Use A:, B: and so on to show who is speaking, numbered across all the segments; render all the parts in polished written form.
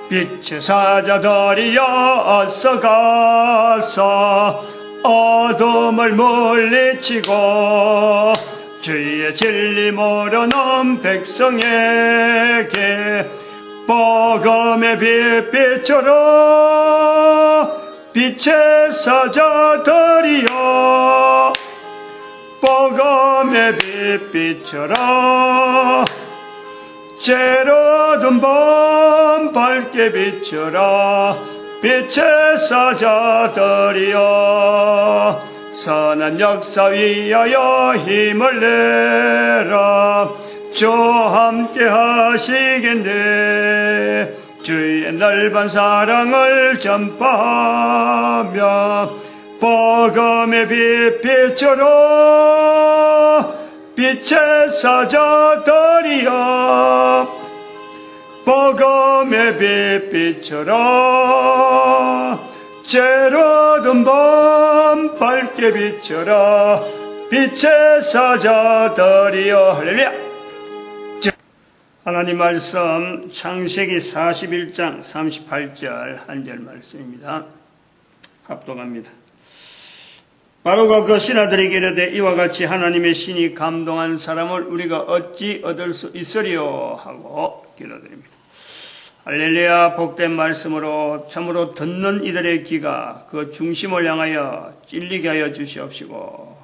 A: 빛의 사자들이여 어서 가서 어둠을 물리치고 주의 진리 모르는 백성에게 복음의 빛 비춰라. 빛의 사자들이여 복음의 빛 비춰라. 제로든 밤 밝게 비춰라. 빛의 사자들이여 선한 역사 위하여 힘을 내라. 주와 함께 하시겠네. 주의 넓은 사랑을 전파하며 복음의 빛 비춰라. 빛의 사자들이여 복음의 빛 비춰라. 제로든 밤 밝게 비춰라. 빛의 사자들이여. 할렐루야. 하나님 말씀 창세기 41장 38절 한 절 말씀입니다. 합독합니다. 바로가 그 신하들에게 이르되 이와 같이 하나님의 신이 감동한 사람을 우리가 어찌 얻을 수 있으리요 하고 기도드립니다. 할렐루야. 복된 말씀으로 참으로 듣는 이들의 귀가 그 중심을 향하여 찔리게 하여 주시옵시고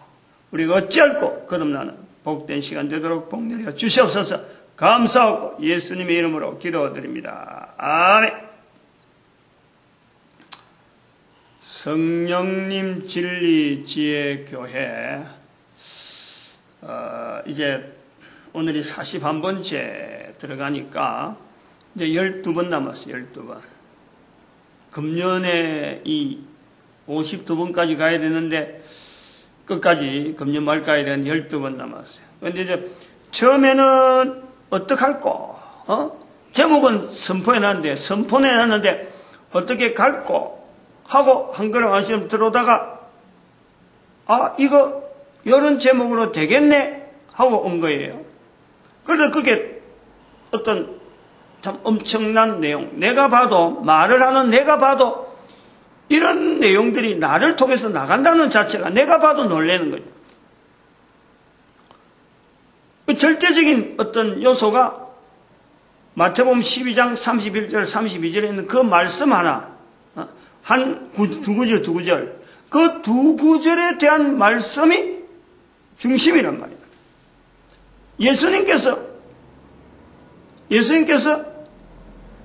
A: 우리가 어찌할꼬 거듭나는 복된 시간 되도록 복내려 주시옵소서. 감사하고 예수님의 이름으로 기도드립니다. 아멘. 성령님 진리 지혜 교회 이제 오늘이 41번째 들어가니까 이제 12번 남았어요. 12번. 금년에 이 52번까지 가야 되는데 끝까지 금년 말 가야 되는데 12번 남았어요. 그런데 이제 처음에는 어떡할꼬? 제목은 선포해놨는데 어떻게 갈꼬? 하고 한 걸음 한 걸음 들어오다가 이거 이런 제목으로 되겠네 하고 온 거예요. 그래서 그게 어떤 참 엄청난 내용, 내가 봐도 말을 하는 내가 봐도 이런 내용들이 나를 통해서 나간다는 자체가 내가 봐도 놀라는 거죠. 그 절대적인 어떤 요소가 마태복음 12장 31절 32절에 있는 그 말씀 하나, 두 구절 그 두 구절에 대한 말씀이 중심이란 말이에요. 예수님께서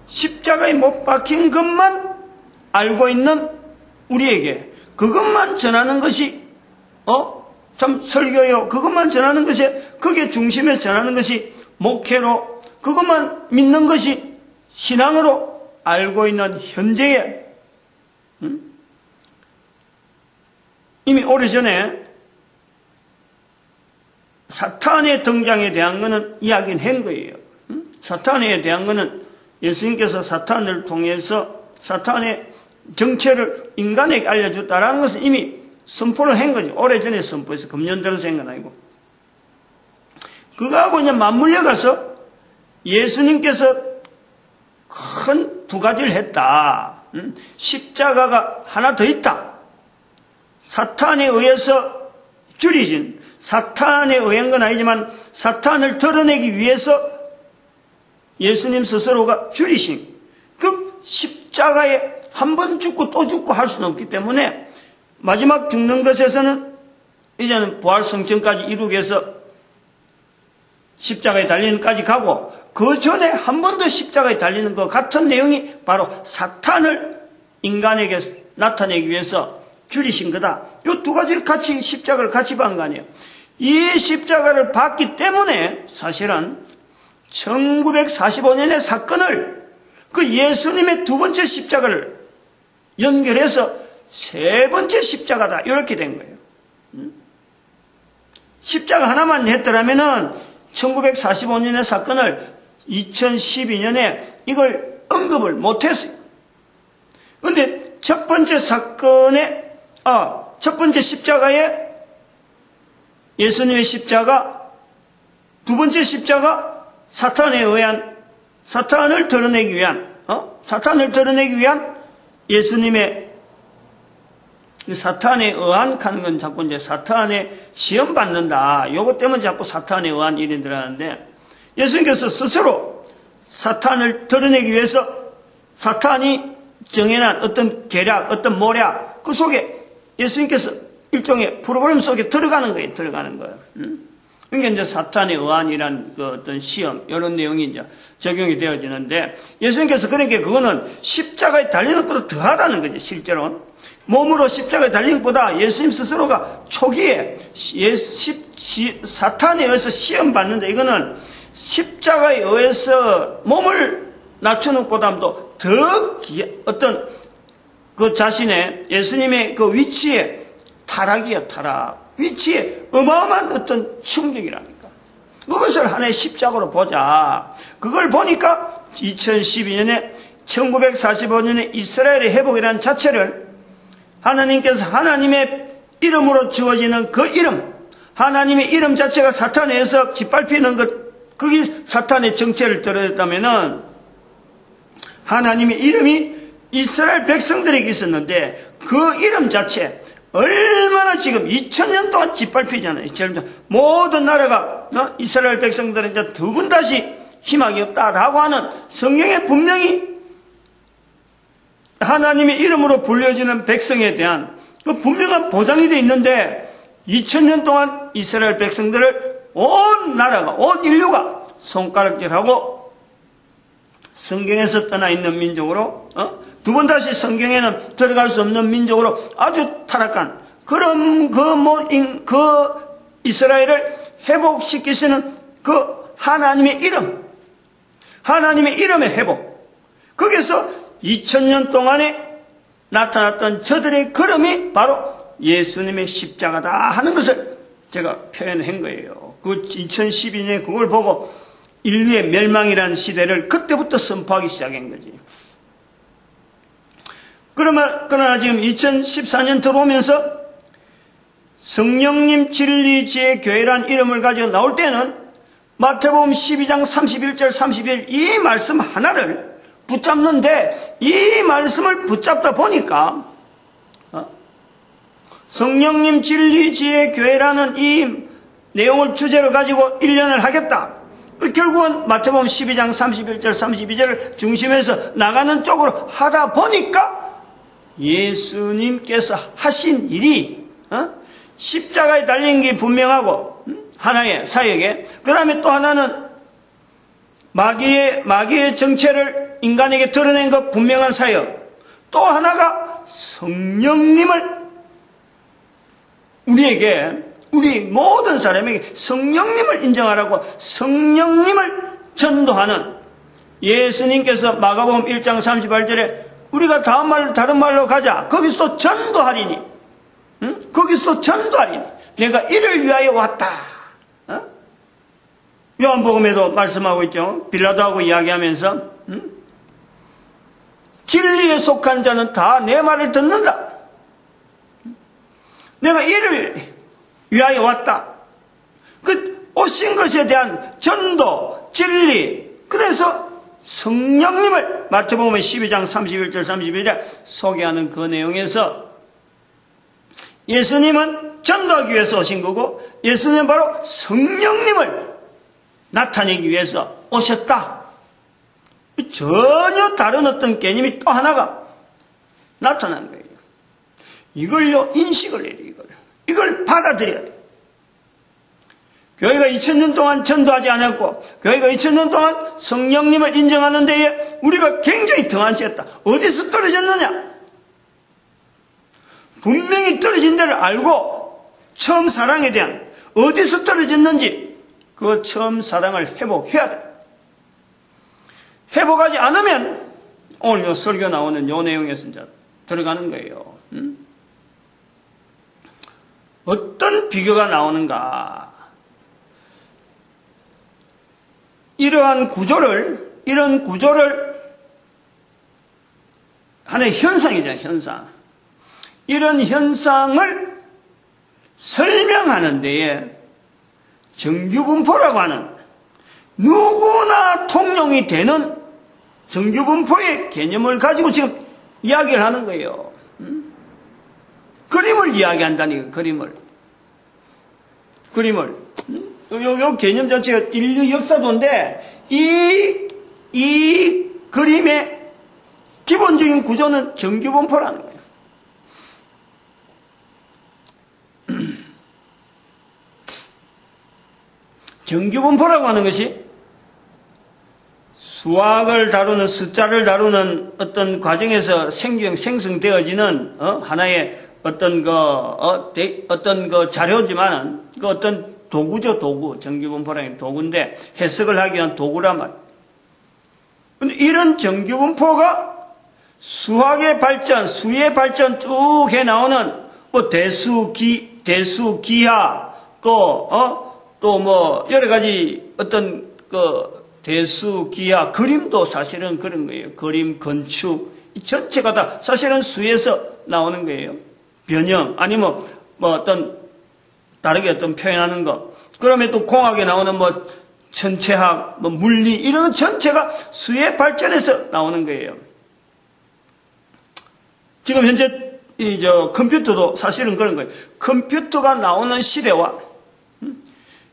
A: 십자가에 못 박힌 것만 알고 있는 우리에게 그것만 전하는 것이 참 설교요. 그것만 전하는 것이 그게 중심에서 전하는 것이 목회로 그것만 믿는 것이 신앙으로 알고 있는 현재에 이미 오래전에 사탄의 등장에 대한 것은 이야기는 한 거예요. 사탄에 대한 것은 예수님께서 사탄을 통해서 사탄의 정체를 인간에게 알려줬다라는 것은 이미 선포를 한 거죠. 오래전에 선포해서 금년 들어서 한 건 아니고. 그거하고 이제 맞물려 가서 예수님께서 큰 두 가지를 했다. 십자가가 하나 더 있다. 사탄에 의해서 줄이진, 사탄에 의한 건 아니지만 사탄을 드러내기 위해서 예수님 스스로가 줄이신 그 십자가에 한 번 죽고 또 죽고 할 수는 없기 때문에 마지막 죽는 것에서는 이제는 부활 성천까지 이루기 위해서 십자가에 달리는 까지 가고 그 전에 한 번 더 십자가에 달리는 것 같은 내용이 바로 사탄을 인간에게 나타내기 위해서 줄이신 거다. 이 두 가지를 같이 십자가를 같이 받은 거 아니에요. 이 십자가를 받기 때문에 사실은 1945년의 사건을 그 예수님의 두 번째 십자가를 연결해서 세 번째 십자가다 이렇게 된 거예요. 십자가 하나만 했더라면은 1945년의 사건을 2012년에 이걸 언급을 못했어요. 그런데 첫 번째 사건에 첫 번째 십자가에 예수님의 십자가, 두 번째 십자가 사탄에 의한 사탄을 드러내기 위한 사탄을 드러내기 위한 예수님의 사탄에 의한하는 건 자꾸 이제 사탄에 시험 받는다. 요것 때문에 자꾸 사탄에 의한 일이 들어가는데 예수님께서 스스로 사탄을 드러내기 위해서 사탄이 정해놓은 어떤 계략, 어떤 모략 그 속에 예수님께서 일종의 프로그램 속에 들어가는 거예요. 그러니까 이제 사탄에 의한이란 그 어떤 시험 이런 내용이 이제 적용이 되어지는데 예수님께서 그러니까 그거는 십자가에 달리는 것보다 더하다는 거죠. 실제로 몸으로 십자가에 달리는 것보다 예수님 스스로가 초기에 사탄에 의해서 시험 받는데 이거는 십자가에 의해서 몸을 낮추는 것보다도 더 어떤 그 자신의 예수님의 그 위치에 타락이에요. 타락. 위치에 어마어마한 어떤 충격이라니까. 그것을 하나의 십자가로 보자. 그걸 보니까 2012년에 1945년에 이스라엘의 회복이라는 자체를 하나님께서 하나님의 이름으로 주어지는 그 이름, 하나님의 이름 자체가 사탄에서 짓밟히는 것, 그게 사탄의 정체를 드러냈다면은 하나님의 이름이 이스라엘 백성들에게 있었는데 그 이름 자체 얼마나 지금 2000년 동안 짓밟히잖아요. 모든 나라가 이스라엘 백성들은 이제 두 번 다시 희망이 없다라고 하는 성경에 분명히 하나님의 이름으로 불려지는 백성에 대한 그 분명한 보장이 되어 있는데 2000년 동안 이스라엘 백성들을 온 나라가 온 인류가 손가락질하고 성경에서 떠나 있는 민족으로 두 번 다시 성경에는 들어갈 수 없는 민족으로 아주 타락한 그런 그 이스라엘을 회복시키시는 그 하나님의 이름, 하나님의 이름의 회복. 거기서 2000년 동안에 나타났던 저들의 걸음이 바로 예수님의 십자가다 하는 것을 제가 표현한 거예요. 그 2012년에 그걸 보고 인류의 멸망이라는 시대를 그때부터 선포하기 시작한 거지. 그러나 지금 2014년 들어오면서 성령님 진리지혜 교회란 이름을 가지고 나올 때는 마태복음 12장 31절 32절 이 말씀 하나를 붙잡는데 이 말씀을 붙잡다 보니까 성령님 진리지혜 교회라는 이 내용을 주제로 가지고 1년을 하겠다. 결국은 마태복음 12장 31절 32절을 중심에서 나가는 쪽으로 하다 보니까 예수님께서 하신 일이 십자가에 달린 게 분명하고 하나의 사역에 그 다음에 또 하나는 마귀의 정체를 인간에게 드러낸 것 분명한 사역 또 하나가 성령님을 우리 모든 사람에게 성령님을 인정하라고 성령님을 전도하는 예수님께서 마가복음 1장 38절에 우리가 다른 말로 가자. 거기서 전도하리니. 거기서 전도하리니. 내가 이를 위하여 왔다. 요한복음에도 말씀하고 있죠. 빌라도하고 이야기하면서 진리에 속한 자는 다 내 말을 듣는다. 내가 이를 위하여 왔다. 그 오신 것에 대한 전도, 진리. 그래서 성령님을 마태복음 12장 31절 32절에 소개하는 그 내용에서 예수님은 전도하기 위해서 오신 거고 예수님은 바로 성령님을 나타내기 위해서 오셨다. 전혀 다른 어떤 개념이 또 하나가 나타난 거예요. 이걸요 인식을 해야 돼요. 이걸 받아들여야 돼요. 교회가 2000년 동안 전도하지 않았고 교회가 2000년 동안 성령님을 인정하는 데에 우리가 굉장히 등한시했다. 어디서 떨어졌느냐? 분명히 떨어진 데를 알고 처음 사랑에 대한 어디서 떨어졌는지 그 처음 사랑을 회복해야 돼. 회복하지 않으면 오늘 요 설교 나오는 요 내용에서 이제 들어가는 거예요. 어떤 비교가 나오는가? 이런 구조를 하나의 현상이잖아요, 현상. 이런 현상을 설명하는 데에 정규분포라고 하는 누구나 통용이 되는 정규분포의 개념을 가지고 지금 이야기를 하는 거예요. 그림을 이야기한다니까, 그림을. 요 개념 자체가 인류 역사도인데, 이 그림의 기본적인 구조는 정규분포라는 거예요. 정규분포라고 하는 것이 수학을 다루는, 숫자를 다루는 어떤 과정에서 생성되어지는 하나의 어떤 자료지만은 그 어떤 도구죠, 도구. 정규분포라는 도구인데 해석을 하기 위한 도구란 말이에요. 근데 이런 정규분포가 수학의 발전, 수의 발전 쭉 해 나오는 뭐 대수, 기하, 또 뭐 여러 가지 어떤 대수, 기하, 그림도 사실은 그런 거예요. 그림, 건축, 이 전체가 다 사실은 수에서 나오는 거예요. 변형, 아니면 뭐 어떤 다르게 어떤 표현하는 거. 그러면 또 공학에 나오는 뭐 천체학, 뭐 물리, 이런 전체가 수의 발전에서 나오는 거예요. 지금 현재 컴퓨터도 사실은 그런 거예요. 컴퓨터가 나오는 시대와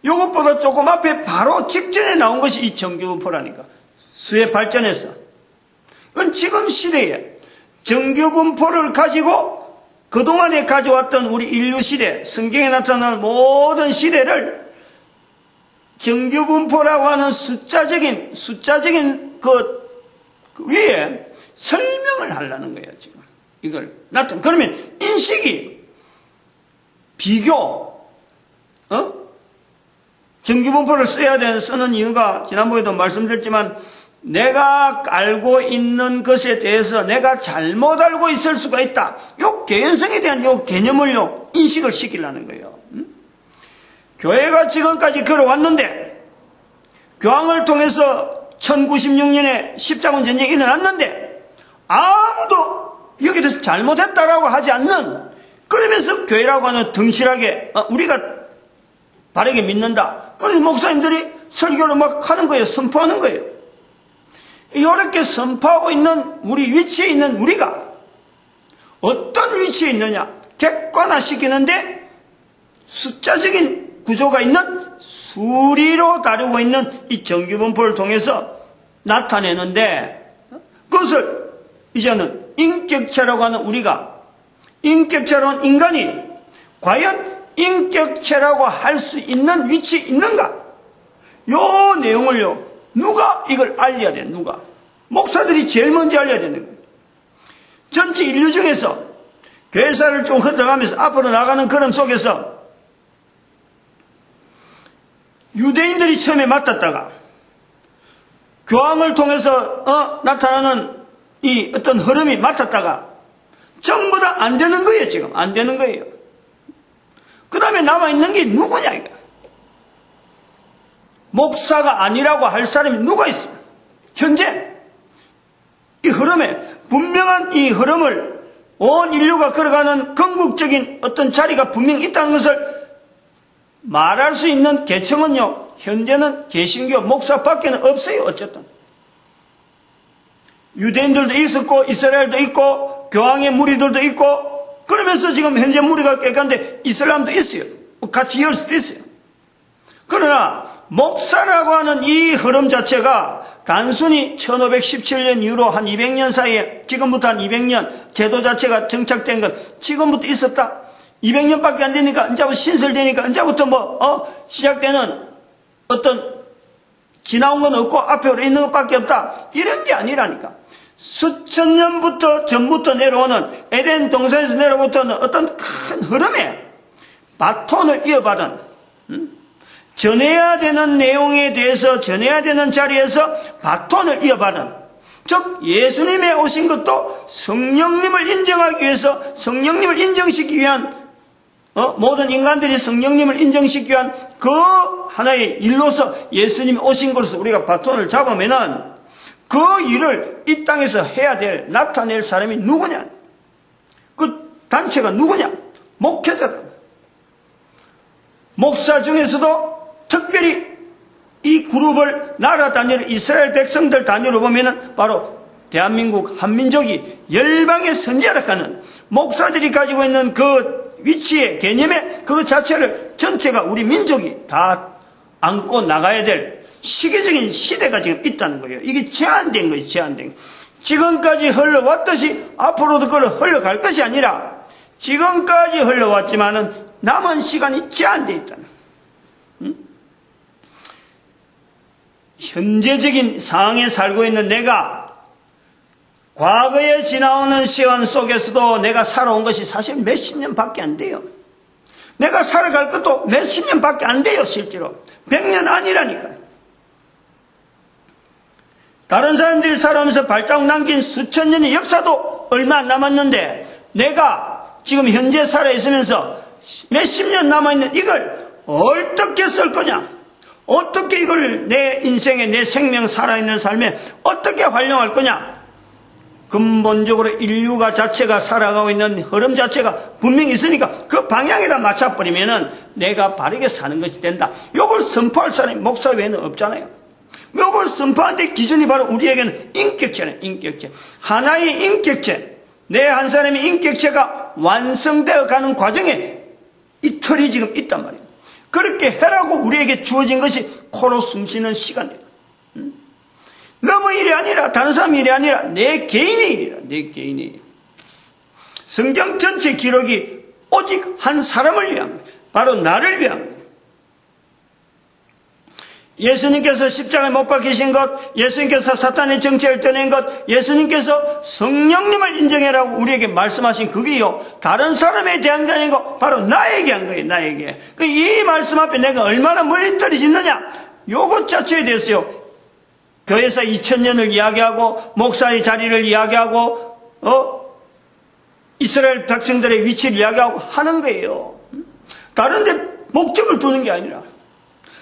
A: 이것보다 조금 앞에 바로 직전에 나온 것이 이 정규분포라니까. 수의 발전에서. 그건 지금 시대에 정규분포를 가지고 그동안에 가져왔던 우리 인류 시대, 성경에 나타나는 모든 시대를 정규분포라고 하는 숫자적인 그 위에 설명을 하려는 거예요, 지금. 이걸 그러면 인식이 비교, 정규분포를 쓰는 이유가 지난번에도 말씀드렸지만 내가 알고 있는 것에 대해서 내가 잘못 알고 있을 수가 있다. 요 개연성에 대한 요 개념을 인식을 시키려는 거예요. 교회가 지금까지 걸어왔는데 교황을 통해서 1096년에 십자군 전쟁이 일어났는데 아무도 여기에 대해서 잘못했다라고 하지 않는, 그러면서 교회라고 하는 등실하게 우리가 바르게 믿는다. 그래서 목사님들이 설교를 막 하는 거예요. 선포하는 거예요. 이렇게 선포하고 있는 우리 위치에 있는 우리가 어떤 위치에 있느냐 객관화시키는데 숫자적인 구조가 있는 수리로 다루고 있는 이 정규분포를 통해서 나타내는데, 그것을 이제는 인격체라고 하는 우리가, 인격체로는 인간이 과연 인격체라고 할 수 있는 위치에 있는가? 요 내용을요, 누가 이걸 알려야 돼, 누가? 목사들이 제일 먼저 알려야 되는 거예요. 전체 인류 중에서 교회사를 좀 흩어가면서 앞으로 나가는 걸음 속에서 유대인들이 처음에 맡았다가 교황을 통해서 나타나는 이 어떤 흐름이 맡았다가 전부 다 안 되는 거예요. 지금 안 되는 거예요. 그 다음에 남아있는 게 누구냐 이거. 목사가 아니라고 할 사람이 누가 있어요? 현재 이 흐름에, 분명한 이 흐름을 온 인류가 걸어가는 궁극적인 어떤 자리가 분명히 있다는 것을 말할 수 있는 계층은요, 현재는 개신교 목사밖에는 없어요. 어쨌든 유대인들도 있었고 이스라엘도 있고 교황의 무리들도 있고, 그러면서 지금 현재 무리가 깨끗한데 이슬람도 있어요. 같이 이을 수도 있어요. 그러나 목사라고 하는 이 흐름 자체가 단순히 1517년 이후로 한 200년 사이에, 지금부터 한 200년 제도 자체가 정착된 건 지금부터 있었다. 200년밖에 안 되니까 이제부터 신설되니까 이제부터 시작되는 어떤 지나온 건 없고 앞으로 있는 것밖에 없다. 이런 게 아니라니까. 수천 년부터 전부터 내려오는 에덴 동산에서 내려오는 어떤 큰 흐름에 바톤을 이어받은, 전해야 되는 내용에 대해서 전해야 되는 자리에서 바톤을 이어받은, 즉 예수님의 오신 것도 성령님을 인정하기 위해서, 성령님을 인정시키기 위한, 모든 인간들이 성령님을 인정시키기 위한 그 하나의 일로서 예수님이 오신 것으로 우리가 바톤을 잡으면은 그 일을 이 땅에서 해야 될, 나타낼 사람이 누구냐? 그 단체가 누구냐? 목회자다. 목사 중에서도 특별히 이 그룹을 나라 단위로 이스라엘 백성들 단위로 보면은 바로 대한민국 한민족이 열방의 선지자라는 목사들이 가지고 있는 그 위치의 개념의 그 자체를 전체가 우리 민족이 다 안고 나가야 될 시기적인 시대가 지금 있다는 거예요. 이게 제한된 거예요. 제한된 거. 지금까지 흘러왔듯이 앞으로도 흘러갈 것이 아니라 지금까지 흘러왔지만은 남은 시간이 제한되어 있다는 거예요. 현재적인 상황에 살고 있는 내가 과거에 지나오는 시간 속에서도 내가 살아온 것이 사실 몇십 년밖에 안 돼요. 내가 살아갈 것도 몇십 년밖에 안 돼요. 실제로 100년 아니라니까요. 다른 사람들이 살아오면서 발자국 남긴 수천 년의 역사도 얼마 안 남았는데 내가 지금 현재 살아있으면서 몇십 년 남아있는 이걸 어떻게 쓸 거냐, 어떻게 이걸 내 인생에 내 생명 살아있는 삶에 어떻게 활용할 거냐. 근본적으로 인류가 자체가 살아가고 있는 흐름 자체가 분명히 있으니까 그 방향에다 맞춰버리면은 내가 바르게 사는 것이 된다. 이걸 선포할 사람이 목사 외에는 없잖아요. 이걸 선포하는데 기준이 바로 우리에게는 인격체네. 인격체. 하나의 인격체. 내 한 사람의 인격체가 완성되어 가는 과정에 이 틀이 지금 있단 말이에요. 그렇게 해라고 우리에게 주어진 것이 코로 숨쉬는 시간이에요. 너무 일이 아니라 다른 사람 일이 아니라 내 개인의 일이라. 내 개인의 일. 성경 전체 기록이 오직 한 사람을 위한, 바로 나를 위한. 예수님께서 십자가에 못 박히신 것, 예수님께서 사탄의 정체를 떠낸 것, 예수님께서 성령님을 인정해라고 우리에게 말씀하신 그게요, 다른 사람에 대한 게 아니고 바로 나에게 한 거예요. 나에게. 이 말씀 앞에 내가 얼마나 멀리 떨어지느냐, 요것 자체에 대해서요, 교회에서 2000년을 이야기하고 목사의 자리를 이야기하고 이스라엘 백성들의 위치를 이야기하고 하는 거예요. 다른 데 목적을 두는 게 아니라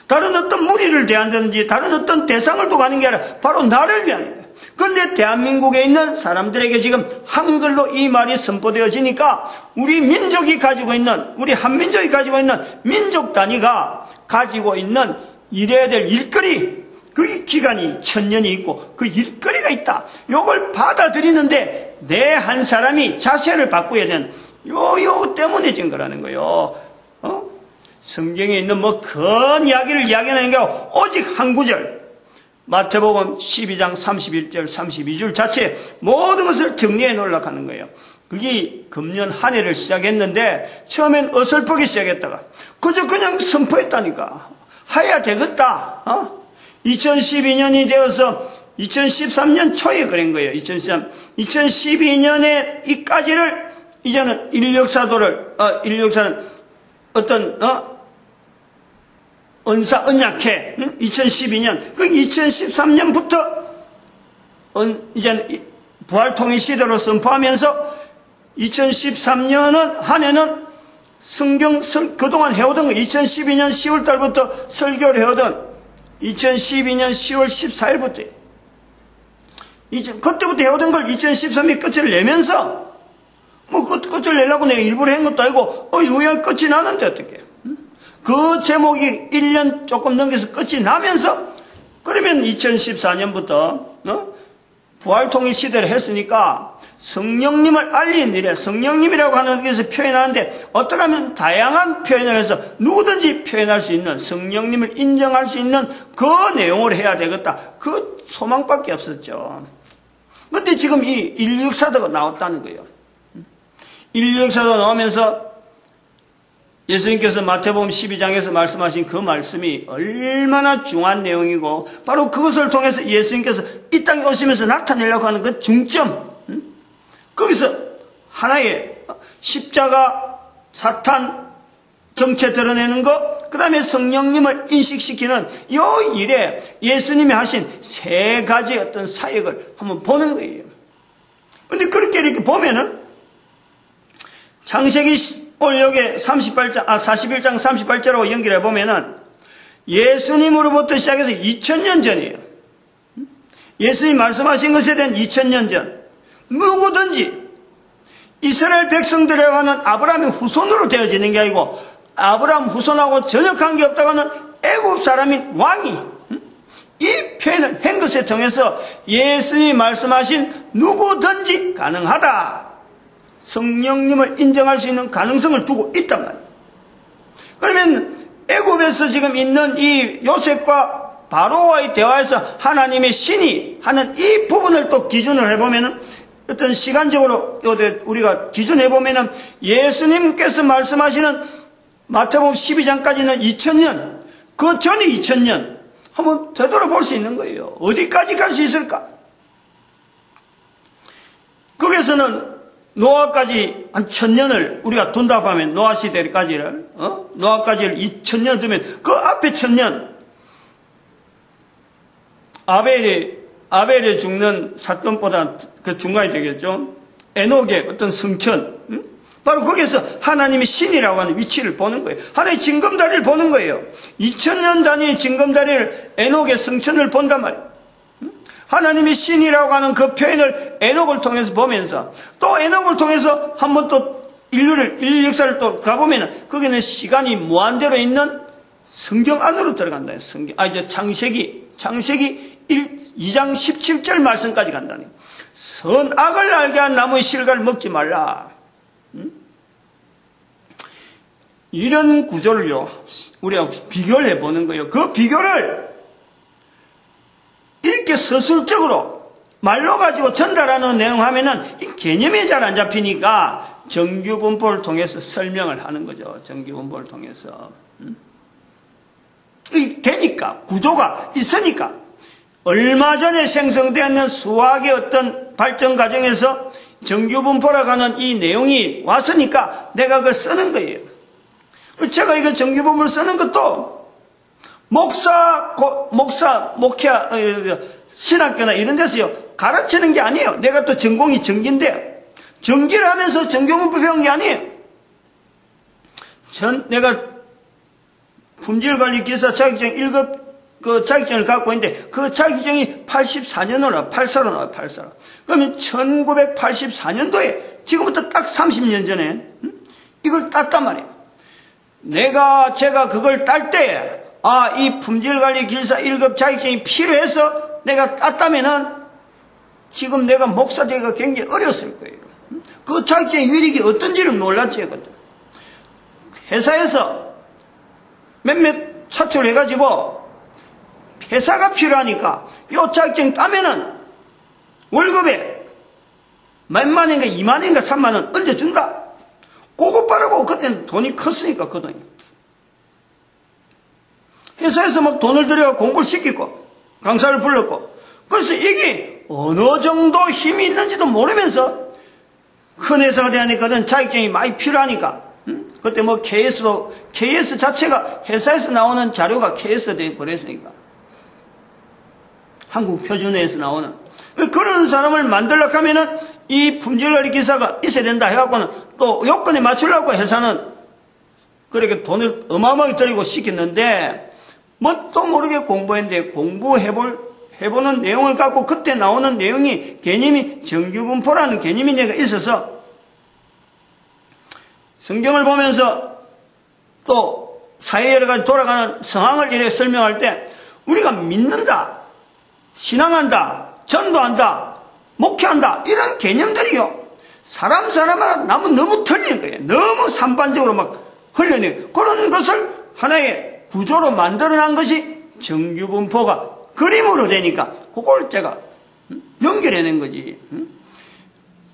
A: 다른 어떤 무리를 대한다든지 다른 어떤 대상을 두고 하는 게 아니라 바로 나를 위한 거예요. 그런데 대한민국에 있는 사람들에게 지금 한글로 이 말이 선포되어지니까 우리 민족이 가지고 있는, 우리 한민족이 가지고 있는 민족 단위가 가지고 있는 이래야 될 일거리, 그 기간이 1000년이 있고 그 일거리가 있다. 요걸 받아들이는데 내 한 사람이 자세를 바꾸어야 되는 요 때문에 진 거라는 거예요. 성경에 있는 큰 이야기를 이야기하는 게 오직 한 구절, 마태복음 12장 31절 32줄 자체 모든 것을 정리해 놓으려고 하는 거예요. 그게 금년 한 해를 시작했는데 처음엔 어설프게 시작했다가 그저 그냥 선포했다니까. 해야 되겠다. 2012년이 되어서 2013년 초에 그런 거예요. 2012년에 이까지를 이제는 인력사도를 인력사는 어떤 언약회 2012년 그 2013년부터 이제는 부활통일 시대로 선포하면서 2013년은 한 해는 성경 그동안 해오던 거 2012년 10월 달부터 설교를 해오던 2012년 10월 14일부터 그때부터 해오던 걸 2013년 끝을 내면서 끝을 내려고 내가 일부러 한 것도 아니고 요약 끝이 나는데 어떻게 그 제목이 1년 조금 넘겨서 끝이 나면서 그러면 2014년부터 부활통일 시대를 했으니까 성령님을 알리는 일에 성령님이라고 하는 것에서 표현하는데 어떻게 하면 다양한 표현을 해서 누구든지 표현할 수 있는 성령님을 인정할 수 있는 그 내용을 해야 되겠다. 그 소망밖에 없었죠. 그런데 지금 이 인류역사도가 나왔다는 거예요. 인류역사도 나오면서 예수님께서 마태복음 12장에서 말씀하신 그 말씀이 얼마나 중요한 내용이고 바로 그것을 통해서 예수님께서 이 땅에 오시면서 나타내려고 하는 그 중점, 거기서 하나의 십자가, 사탄 정체 드러내는 것, 그 다음에 성령님을 인식시키는 이 일에 예수님이 하신 세 가지 어떤 사역을 한번 보는 거예요. 그런데 그렇게 이렇게 보면은 창세기 여기 41장 38절하고 연결해 보면은 예수님으로부터 시작해서 2000년 전이에요. 예수님 말씀하신 것에 대한 2000년 전. 누구든지 이스라엘 백성들이라고 하는 아브라함의 후손으로 되어지는 게 아니고 아브라함 후손하고 전혀 관계없다고 하는 애굽 사람인 왕이 이 표현을 한 것에 통해서 예수님이 말씀하신 누구든지 가능하다. 성령님을 인정할 수 있는 가능성을 두고 있단 말이에요. 그러면 애굽에서 지금 있는 이 요셉과 바로와의 대화에서 하나님의 신이 하는 이 부분을 또 기준을 해보면은 어떤 시간적으로 우리가 기준해보면은 예수님께서 말씀하시는 마태복음 12장까지는 2000년, 그 전이 2000년 한번 되돌아볼 수 있는 거예요. 어디까지 갈 수 있을까? 거기서는 노아까지 한 1000년을 우리가 둔다고 하면 노아 시대까지를 노아까지를 2000년 두면 그 앞에 1000년 아벨이 죽는 사건보다 그 중간이 되겠죠. 에녹의 어떤 성천, 바로 거기서 하나님의 신이라고 하는 위치를 보는 거예요. 하나님의 징검다리를 보는 거예요. 2000년 단위의 징검다리를 에녹의 성천을 본단 말이에요. 하나님의 신이라고 하는 그 표현을 에녹을 통해서 보면서 또 에녹을 통해서 한번 또 인류 역사를 또 가보면 거기는 시간이 무한대로 있는 성경 안으로 들어간다. 이제 창세기 2장 17절 말씀까지 간다니. 선악을 알게 한 나무의 실과를 먹지 말라. 이런 구조를요, 우리가 비교를 해보는 거예요. 그 비교를 이렇게 서술적으로 말로 가지고 전달하는 내용 하면은 이 개념이 잘 안 잡히니까 정규분포를 통해서 설명을 하는 거죠. 정규분포를 통해서. 되니까, 구조가 있으니까. 얼마 전에 생성되었는 수학의 어떤 발전 과정에서 정규분포라고 하는 이 내용이 왔으니까 내가 그걸 쓰는 거예요. 제가 이거 정규분포를 쓰는 것도 목회야, 신학교나 이런 데서요, 가르치는 게 아니에요. 내가 또 전공이 전기인데, 전기를 하면서 정규분포 배운 게 아니에요. 내가 품질관리기사 자격증 1급 그 자격증을 갖고 있는데, 그 자격증이 84년으로 나와, 84로 나와요, 84로. 그러면 1984년도에, 지금부터 딱 30년 전에, 이걸 땄단 말이에요. 제가 그걸 딸 때, 이 품질관리 기사 1급 자격증이 필요해서 내가 땄다면은, 지금 내가 목사 되기가 굉장히 어려웠을 거예요. 그 자격증의 위력이 어떤지를 몰랐지, 그때. 회사에서 몇몇 차출해가지고, 회사가 필요하니까 요 자격증 따면은 월급에 몇만인가 2만인가 3만원 얹어준다. 그거 바라고 그때는 돈이 컸으니까 그 돈이. 회사에서 막 돈을 들여 공부를 시키고 강사를 불렀고, 그래서 이게 어느 정도 힘이 있는지도 모르면서 큰 회사가 되니까는 자격증이 많이 필요하니까, 그때 뭐 KS 자체가 회사에서 나오는 자료가 KS 되고 그랬으니까. 한국 표준어에서 나오는 그런 사람을 만들려고 하면은 이 품질관리 기사가 있어야 된다 해갖고는 또 요건에 맞추려고 회사는 그렇게 돈을 어마어마하게 들이고 시켰는데, 뭣도 모르게 공부했는데 해보는 내용을 갖고 그때 나오는 내용이 개념이 정규분포라는 개념이 내가 있어서 성경을 보면서 또 사회 여러 가지 돌아가는 상황을 이렇게 설명할 때 우리가 믿는다, 신앙한다, 전도한다, 목회한다, 이런 개념들이요, 사람마다 너무 틀리는 거예요. 너무 산반적으로 막 흘려내요. 그런 것을 하나의 구조로 만들어낸 것이 정규분포가 그림으로 되니까 그걸 제가 연결해낸 거지.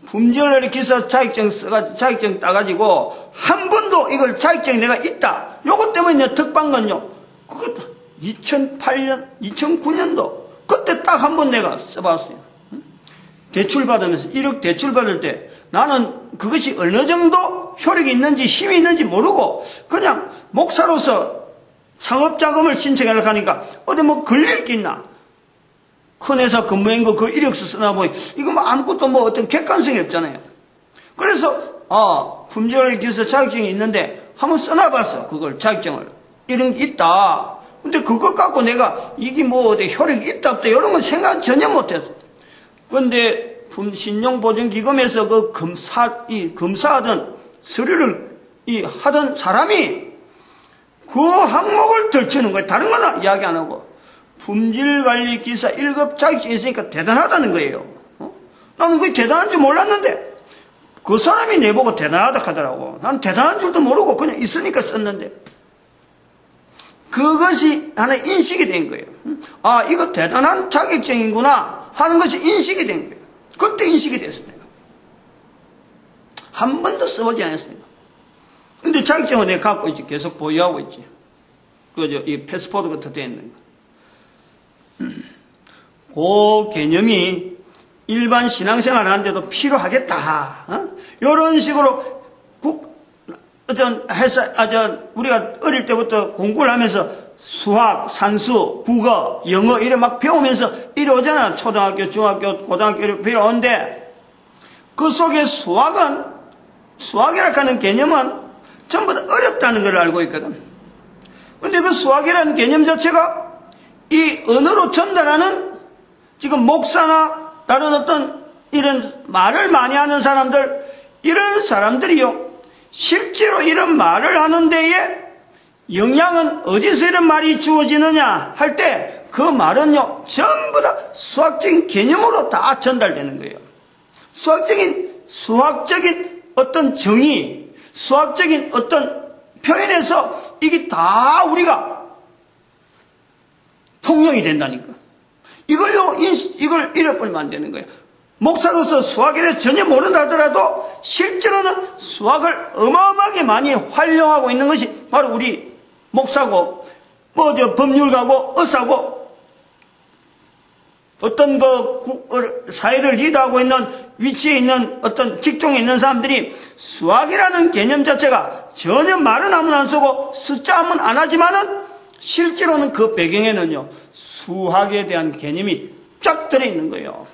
A: 품질관리 기사 자격증 따가지고 한 번도 이걸 자격증이 내가 있다, 요것 때문에 특방건요, 그것도 2008년, 2009년도 그때 딱 한 번 내가 써봤어요. 대출 받으면서 1억 대출 받을 때 나는 그것이 어느 정도 효력이 있는지 힘이 있는지 모르고 그냥 목사로서 창업자금을 신청하려고 하니까 어디 뭐 걸릴 게 있나? 큰 회사 근무한 거 그 이력서 쓰나 보니 이거 뭐 아무것도 뭐 어떤 객관성이 없잖아요. 그래서 품질관리 기사 자격증이 있는데 한번 써놔봤어. 그걸 자격증을 이런 게 있다. 근데 그것 갖고 내가 이게 뭐 어디 효력이 있다 없다 이런 건 생각 전혀 못했어. 그런데 신용보증기금에서 그 검사하던 서류를 하던 사람이 그 항목을 들추는 거예요. 다른 건 이야기 안 하고 품질관리 기사 1급 자격증이 있으니까 대단하다는 거예요. 나는 그게 대단한 줄 몰랐는데 그 사람이 내보고 대단하다 하더라고. 난 대단한 줄도 모르고 그냥 있으니까 썼는데 그것이 하나의 인식이 된 거예요. 아, 이거 대단한 자격증이구나 하는 것이 인식이 된 거예요. 그때 인식이 됐습니다. 한 번도 써보지 않았습니다. 근데 자격증은 내가 갖고 있지. 계속 보유하고 있지. 이 패스포드 같은 데 있는 거. 그 개념이 일반 신앙생활 하는데도 필요하겠다. 이런 식으로 우리가 어릴 때부터 공부를 하면서 수학, 산수, 국어, 영어 이래 막 배우면서 이래 오잖아. 초등학교, 중학교, 고등학교 이래 배우는데 그 속에 수학이라고 하는 개념은 전부 다 어렵다는 걸 알고 있거든. 근데 그 수학이라는 개념 자체가 이 언어로 전달하는 지금 목사나 다른 어떤 이런 말을 많이 하는 사람들, 이런 사람들이요, 실제로 이런 말을 하는 데에 영향은 어디서 이런 말이 주어지느냐 할 때 그 말은요, 전부 다 수학적인 개념으로 다 전달되는 거예요. 수학적인 어떤 정의, 수학적인 어떤 표현에서 이게 다 우리가 통용이 된다니까. 이걸 잃어버리면 안 되는 거예요. 목사로서 수학에 대해서 전혀 모른다 하더라도 실제로는 수학을 어마어마하게 많이 활용하고 있는 것이 바로 우리 목사고, 법률가고, 의사고, 어떤 사회를 리드하고 있는 위치에 있는 어떤 직종에 있는 사람들이 수학이라는 개념 자체가 전혀 말은 아무나 안 쓰고 숫자 한번 안 하지만은 실제로는 그 배경에는요, 수학에 대한 개념이 쫙 들어있는 거예요.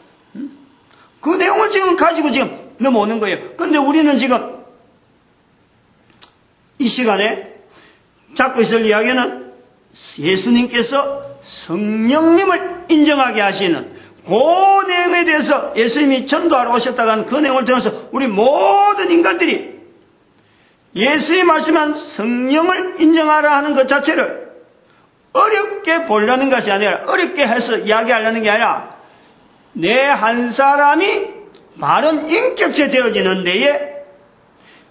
A: 그 내용을 지금 가지고 지금 넘어오는 거예요. 그런데 우리는 지금 이 시간에 잡고 있을 이야기는 예수님께서 성령님을 인정하게 하시는 그 내용에 대해서 예수님이 전도하러 오셨다고 하는 그 내용을 들어서 우리 모든 인간들이 예수님이 말씀한 성령을 인정하라 하는 것 자체를 어렵게 보려는 것이 아니라, 어렵게 해서 이야기하려는 게 아니라 내 한 사람이 바른 인격체 되어지는 데에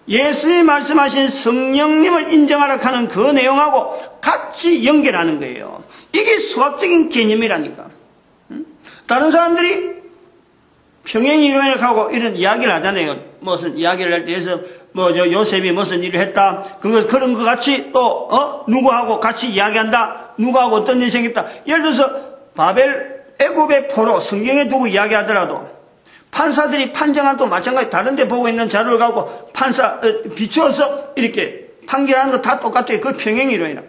A: 예수님이 말씀하신 성령님을 인정하라 하는 그 내용하고 같이 연결하는 거예요. 이게 수학적인 개념이라니까. 다른 사람들이 평행이론하고 이런 이야기를 하잖아요. 무슨 이야기를 할 때에서 요셉이 무슨 일을 했다. 그런 것 같이 또 누구하고 같이 이야기한다. 누구하고 어떤 일이 생겼다. 예를 들어서 애굽의 포로 성경에 두고 이야기하더라도 판사들이 판정한 또 마찬가지 다른 데 보고 있는 자료를 갖고 비추어서 이렇게 판결하는 거 다 똑같아요. 그 평행이론이라.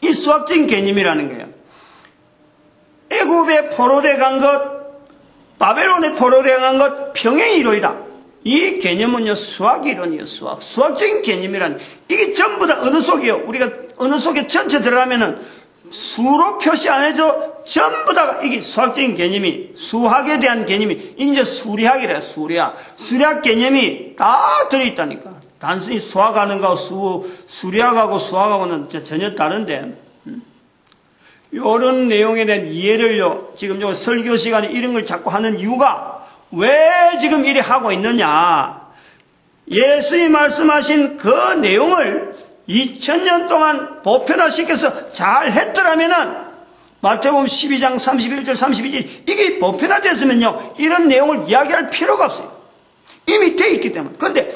A: 이 수학적인 개념이라는 거예요. 애굽의 포로돼 간 것, 바벨론의 포로돼 간 것 평행이론이다. 이 개념은요, 수학이론이에요. 수학적인 개념이란, 이게 전부 다 언어 속이에요. 우리가 언어 속에 전체 들어가면은 수로 표시 안 해서 전부 다 이게 수학적인 개념이, 수학에 대한 개념이, 이제 수리학이래요. 수리학 개념이 다 들어있다니까. 단순히 수학하는 거하고 수리학하고 수학하고는 전혀 다른데, 이런 내용에 대한 이해를요, 지금 요 설교 시간에 이런 걸 자꾸 하는 이유가 왜 지금 이래 하고 있느냐. 예수님이 말씀하신 그 내용을 2000년 동안 보편화시켜서 잘 했더라면은 마태복음 12장 31절 32절 이게 보편화됐으면요, 이런 내용을 이야기할 필요가 없어요. 이미 돼 있기 때문에. 그런데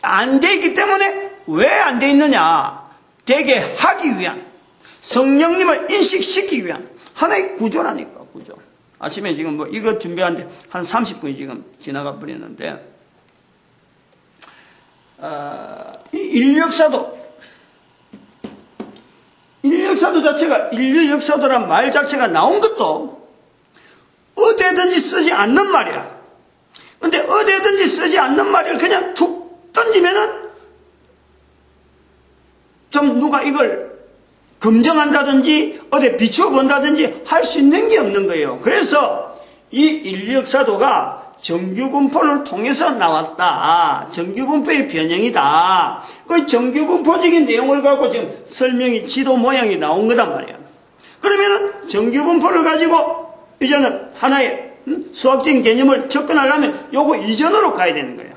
A: 안 돼 있기 때문에 왜 안 돼 있느냐. 되게 하기 위한, 성령님을 인식시키기 위한 하나의 구조라니까, 구조. 아침에 지금 이거 준비하는데 한 30분이 지금 지나가 버렸는데, 이 인류 역사도 자체가, 인류 역사도란 말 자체가 나온 것도 어디에든지 쓰지 않는 말이야. 근데 어디에든지 쓰지 않는 말을 그냥 툭 던지면은 좀 누가 이걸 검증한다든지 어디 비춰본다든지 할 수 있는 게 없는 거예요. 그래서 이 인류 역사도가 정규분포를 통해서 나왔다. 정규분포의 변형이다. 그 정규분포적인 내용을 갖고 지금 설명이, 지도 모양이 나온 거단 말이야. 그러면은 정규분포를 가지고 이제는 하나의 수학적인 개념을 접근하려면 요거 이전으로 가야 되는 거예요.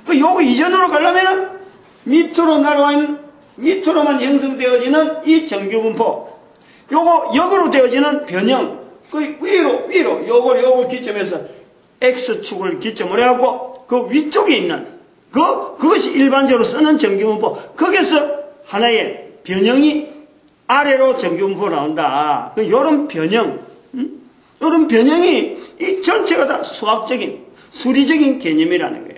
A: 요거 이전으로 가려면 밑으로 날아와 있는, 밑으로만 형성되어지는 이 정규분포, 요거 역으로 되어지는 변형, 그 위로 요걸 기점에서 X축을 기점으로 해갖고 그 위쪽에 있는 그것이 일반적으로 쓰는 정규분포, 거기서 하나의 변형이 아래로 정규분포로 나온다. 요런 변형, 요런 변형이 이 전체가 다 수학적인, 수리적인 개념이라는 거예요.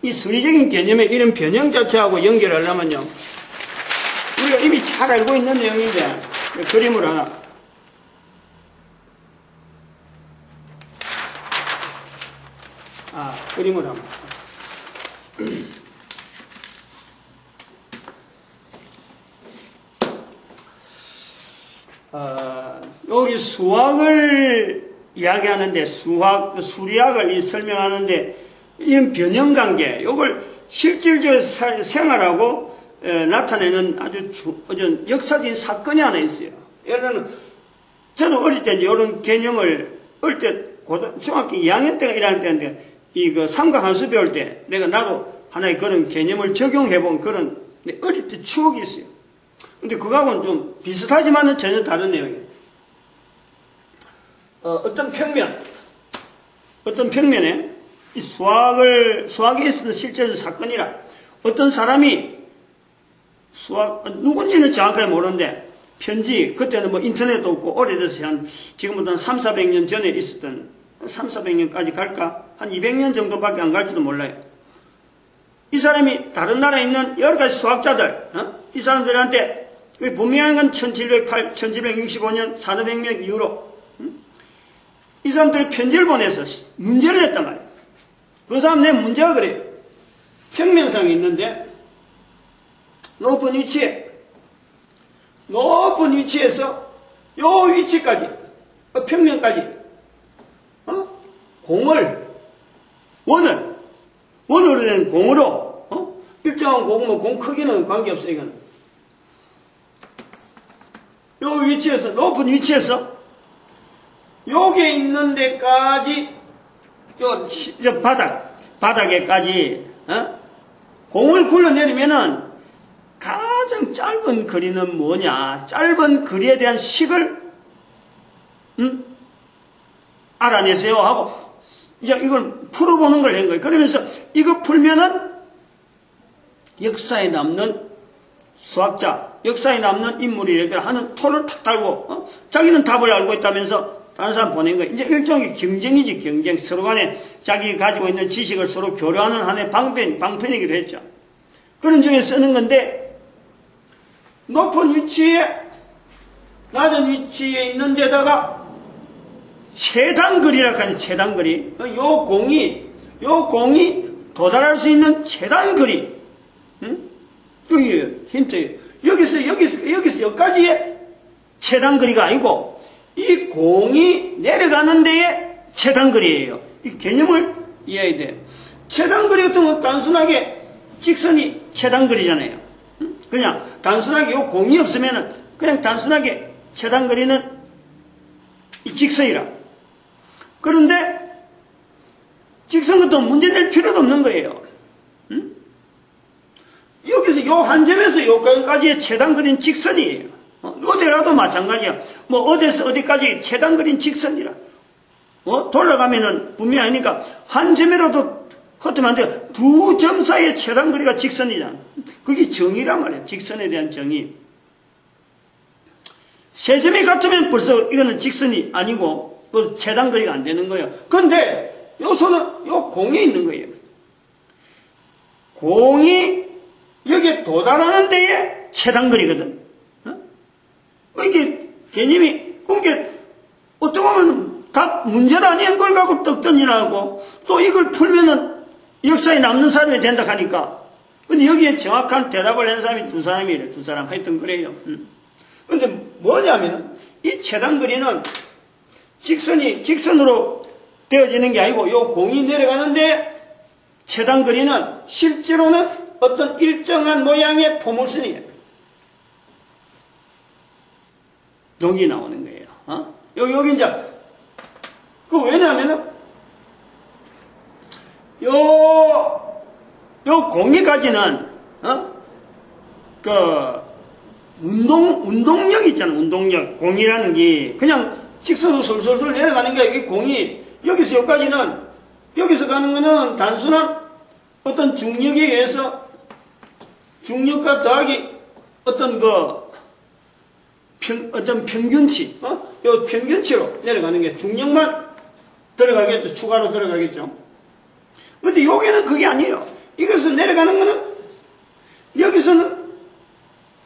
A: 이 수리적인 개념의 이런 변형 자체하고 연결하려면요, 우리가 이미 잘 알고 있는 내용인데, 그림을 하나. 그림을 하나. 여기 수학을 이야기하는데, 수리학을 설명하는데, 이런 변형관계, 이걸 실질적 생활하고 나타내는 아주 역사적인 사건이 하나 있어요. 예를 들면, 저는 어릴 때 이런 개념을, 어릴 때 중학교 2학년 때가 1학년 때인데, 삼각함수 배울 때, 나도 하나의 그런 개념을 적용해본 그런, 어릴 때 추억이 있어요. 근데 그거하고는 좀 비슷하지만은 전혀 다른 내용이에요. 어떤 평면에 이 수학에 있어서 실제로 사건이라 어떤 사람이 누군지는 정확하게 모르는데 편지, 그때는 뭐 인터넷도 없고 오래돼서 지금부터 한 300~400년 전에 있었던 300~400년까지 갈까? 한 200년 정도밖에 안 갈지도 몰라요. 이 사람이 다른 나라에 있는 여러 가지 수학자들, 이 사람들한테 분명한 건 1765년 1500년 이후로 이 사람들이 편지를 보내서 문제를 냈단 말이에요. 그 사람 내 문제가 그래요. 평면상이 있는데 높은 위치에서 요 위치까지 평면까지 원으로 된 공으로 일정한 공 크기는 관계없어요. 이건 요 위치에서 높은 위치에서 여기에 있는 데까지 요 바닥에까지 공을 굴러내리면은 가장 짧은 거리는 뭐냐? 짧은 거리에 대한 식을 알아내세요 하고 이제 이걸 풀어보는 걸 한 거예요. 그러면서 이거 풀면은 역사에 남는 수학자, 역사에 남는 인물이라고 하는 토를 탁 달고 자기는 답을 알고 있다면서 다른 사람 보낸 거예요. 이제 일종의 경쟁이지, 경쟁. 서로 간에 자기 가지고 있는 지식을 서로 교류하는 하나의 방편이기도 했죠. 그런 중에 쓰는 건데, 높은 위치에, 낮은 위치에 있는 데다가, 최단거리라고 하는 최단거리. 요 공이 도달할 수 있는 최단거리. 여기 힌트예요. 여기서 여기까지의 최단거리가 아니고, 이 공이 내려가는 데에 최단거리예요. 이 개념을 이해해야 돼요. 최단거리 같은 건 단순하게 직선이 최단거리잖아요. 그냥 단순하게 이 공이 없으면은 그냥 단순하게 최단거리는 이 직선이라. 그런데 직선 것도 문제 낼 필요도 없는 거예요. 여기서 요 한 점에서 요까지의 최단거리는 직선이에요. 어디라도 마찬가지야. 뭐 어디서 어디까지 최단거리는 직선이라. 돌아가면은 분명히 아니니까 한 점이라도 헛되면 안 돼요. 두 점 사이의 최단거리가 직선이잖아. 그게 정의란 말이야. 직선에 대한 정의. 세 점이 같으면 벌써 이거는 직선이 아니고 그 최단거리가 안 되는 거예요. 그런데 요소는 요 공이 있는 거예요. 공이 여기에 도달하는 데에 최단거리거든. 이게 개념이, 그게 어떻게 보면 다 문제도 아닌 걸 갖고 떡 던지라고 또 이걸 풀면은 역사에 남는 사람이 된다 하니까. 근데 여기에 정확한 대답을 한 사람이 두 사람이래. 두 사람 하여튼 그래요. 근데 뭐냐면은 이 최단거리는 직선으로 되어지는 게 아니고 요 공이 내려가는데 최단거리는 실제로는 어떤 일정한 모양의 포물선이에요. 여기 나오는 거예요. 여기 이제, 왜냐하면은, 요 공기까지는, 운동력 있잖아, 운동력. 공이라는 게, 그냥 직선으로 솔솔솔 내려가는 게, 이 공이, 여기서 여기까지는, 여기서 가는 거는 단순한 어떤 중력에 의해서, 중력과 더하기 어떤 어떤 평균치, 요 평균치로 내려가는 게 중력만 들어가겠죠. 추가로 들어가겠죠. 근데 여기는 그게 아니에요. 이것을 내려가는 거는, 여기서는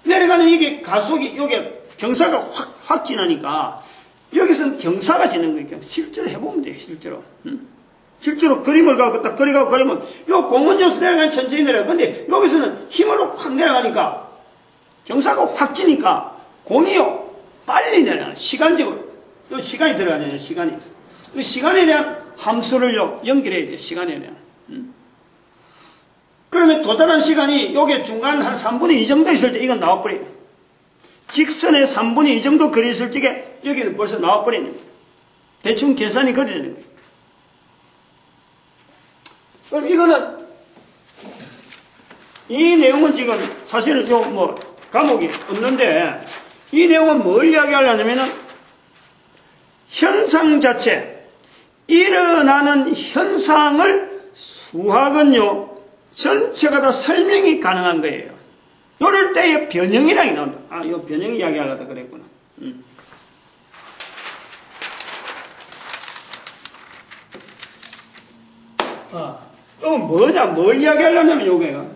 A: 내려가는 이게 가속이, 요게 경사가 확 지나니까, 여기서는 경사가 지는 거니까, 실제로 해보면 돼요, 실제로. 실제로 그림을 갖고 딱 그려가고 그러면, 요 공은 여기서 내려가면 천천히 내려가. 근데 여기서는 힘으로 확 내려가니까, 경사가 확 지니까, 공이요, 빨리 내려가요. 시간적으로. 요 시간이 들어가잖아요, 시간이. 그 시간에 대한 함수를요, 연결해야 돼요, 시간에 대한. 그러면 도달한 시간이 요게 중간 한 3분의 2 정도 있을 때 이건 나와버려요. 직선의 3분의 2 정도 거리있을 적에 여기는 벌써 나와버리는 거예요. 대충 계산이 그래야 되는 거예요. 그럼 이거는, 이 내용은 지금 사실은 과목이 없는데, 이 내용은 뭘 이야기하려냐면은, 현상 자체, 일어나는 현상을 수학은요, 전체가 다 설명이 가능한 거예요. 이럴 때에 변형이라는 게 나온다. 이거 변형 이야기하려다 그랬구나. 이건 뭐냐, 뭘 이야기하려냐면 요게요.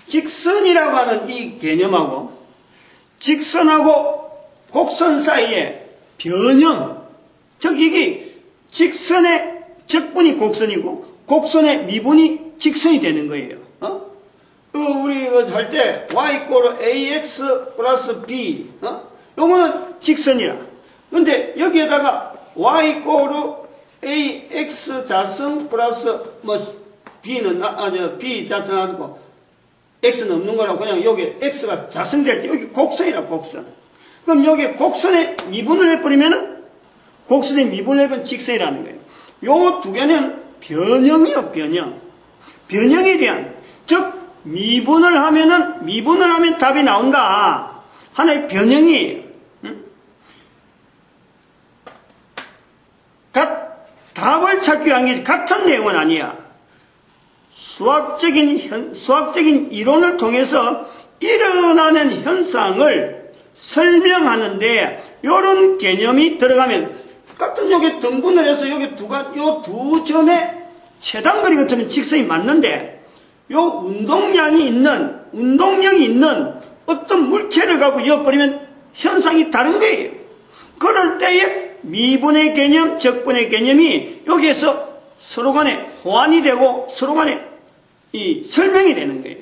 A: 직선이라고 하는 이 개념하고, 직선하고 곡선 사이의 변형, 즉 이게 직선의 적분이 곡선이고 곡선의 미분이 직선이 되는 거예요. 우리 할 때 y = ax 플러스 b, 요거는 직선이야. 근데 여기에다가 y = ax 자승 플러스 b는 b 자승 하고 x는 없는 거라고 그냥 여기 x가 자승될 때 여기 곡선이라 곡선. 그럼 여기 곡선의 미분을 해버리면은 곡선의 미분을 해버리면 직선이라는 거예요. 요 두 개는 변형이요, 변형. 변형에 대한, 즉, 미분을 하면 답이 나온다. 하나의 변형이에요. 답을 찾기 위한 게 같은 내용은 아니야. 수학적인 이론을 통해서 일어나는 현상을 설명하는데, 요런 개념이 들어가면, 같은 여기 등분을 해서 여기 요 두 점의 최단거리 같으면 직선이 맞는데, 요 운동량이 있는 어떤 물체를 갖고 이어버리면 현상이 다른 거예요. 그럴 때에 미분의 개념, 적분의 개념이 여기에서 서로 간에 호환이 되고 서로 간에 이 설명이 되는 거예요.